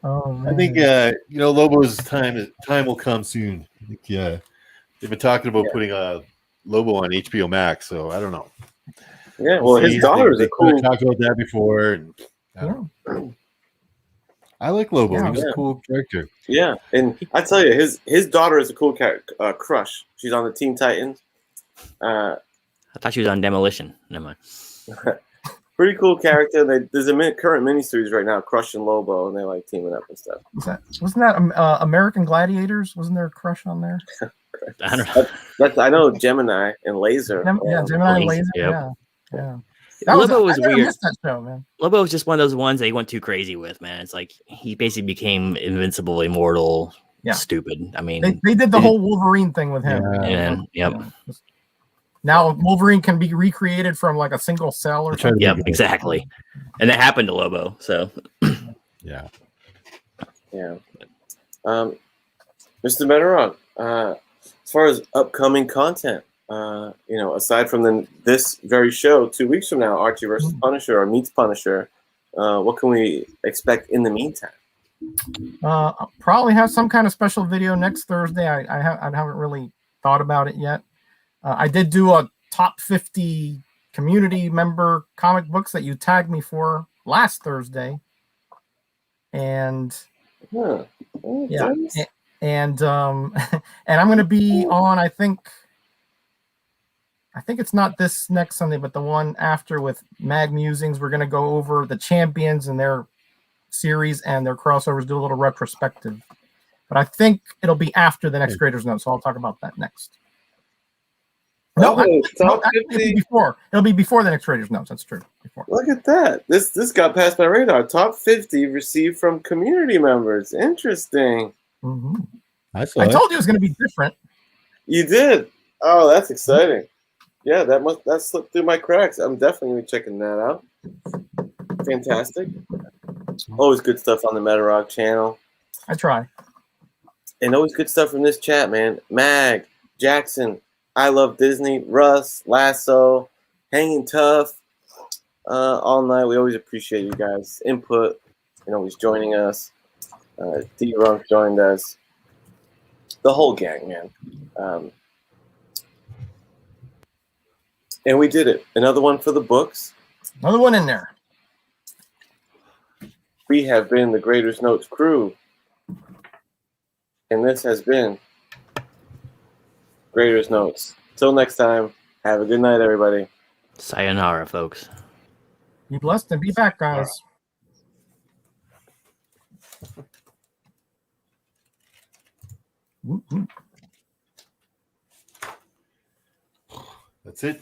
Speaker 3: Oh, man.
Speaker 4: I think Lobo's time will come soon. I think, they've been talking about putting Lobo on HBO Max, so I don't know.
Speaker 1: Yeah, well, his daughter's a cool.
Speaker 4: We talked about that before, and I like Lobo.
Speaker 3: Yeah,
Speaker 4: he was a cool character.
Speaker 1: Yeah, and I tell you, his daughter is a cool crush. She's on the Teen Titans.
Speaker 2: I thought she was on Demolition. Never mind.
Speaker 1: Pretty cool character. There's a current miniseries right now, Crush and Lobo, and they like teaming up and stuff.
Speaker 3: Wasn't that American Gladiators? Wasn't there a Crush on there?
Speaker 2: I don't know.
Speaker 1: I know Gemini and Laser.
Speaker 3: Gemini and Laser.
Speaker 2: Yep.
Speaker 3: Yeah.
Speaker 2: Lobo was weird.
Speaker 3: Missed that show, man.
Speaker 2: Lobo was just one of those ones that he went too crazy with, man. It's like he basically became invincible, immortal, stupid. I mean,
Speaker 3: they did the whole Wolverine thing with him.
Speaker 2: And yep.
Speaker 3: Now Wolverine can be recreated from like a single cell or something.
Speaker 2: Yep, exactly. And that happened to Lobo. So
Speaker 4: yeah.
Speaker 1: Mr. Meteron, as far as upcoming content, aside from this very show 2 weeks from now, Archie versus Punisher or meets Punisher, what can we expect in the meantime?
Speaker 3: I'll probably have some kind of special video next Thursday. I haven't really thought about it yet. I did do a top 50 community member comic books that you tagged me for last Thursday, and and and I'm going to be on. I think it's not this next Sunday, but the one after with Mag Musings. We're going to go over the champions and their series and their crossovers, do a little retrospective. But I think it'll be after the next Grader'S Note, so I'll talk about that next. Actually, it'll be before. It'll be before the next Grader'S Notes. That's true. Before.
Speaker 1: Look at that. This got past my radar. Top 50 received from community members. Interesting.
Speaker 3: Mm-hmm. I told you it was going to be different.
Speaker 1: You did. Oh, that's exciting. Yeah, that slipped through my cracks. I'm definitely going to be checking that out. Fantastic. Always good stuff on the Metarog channel.
Speaker 3: I try.
Speaker 1: And always good stuff from this chat, man. Mag, Jackson, I Love Disney, Russ, Lasso, Hanging Tough, all night. We always appreciate you guys' input and always joining us. D-Runk joined us. The whole gang, man. And we did it. Another one for the books.
Speaker 3: Another one in there.
Speaker 1: We have been the Grader'S Notes crew. And this has been Grader'S Notes. Till next time, have a good night, everybody.
Speaker 2: Sayonara, folks.
Speaker 3: Be blessed and be back, guys.
Speaker 4: That's it.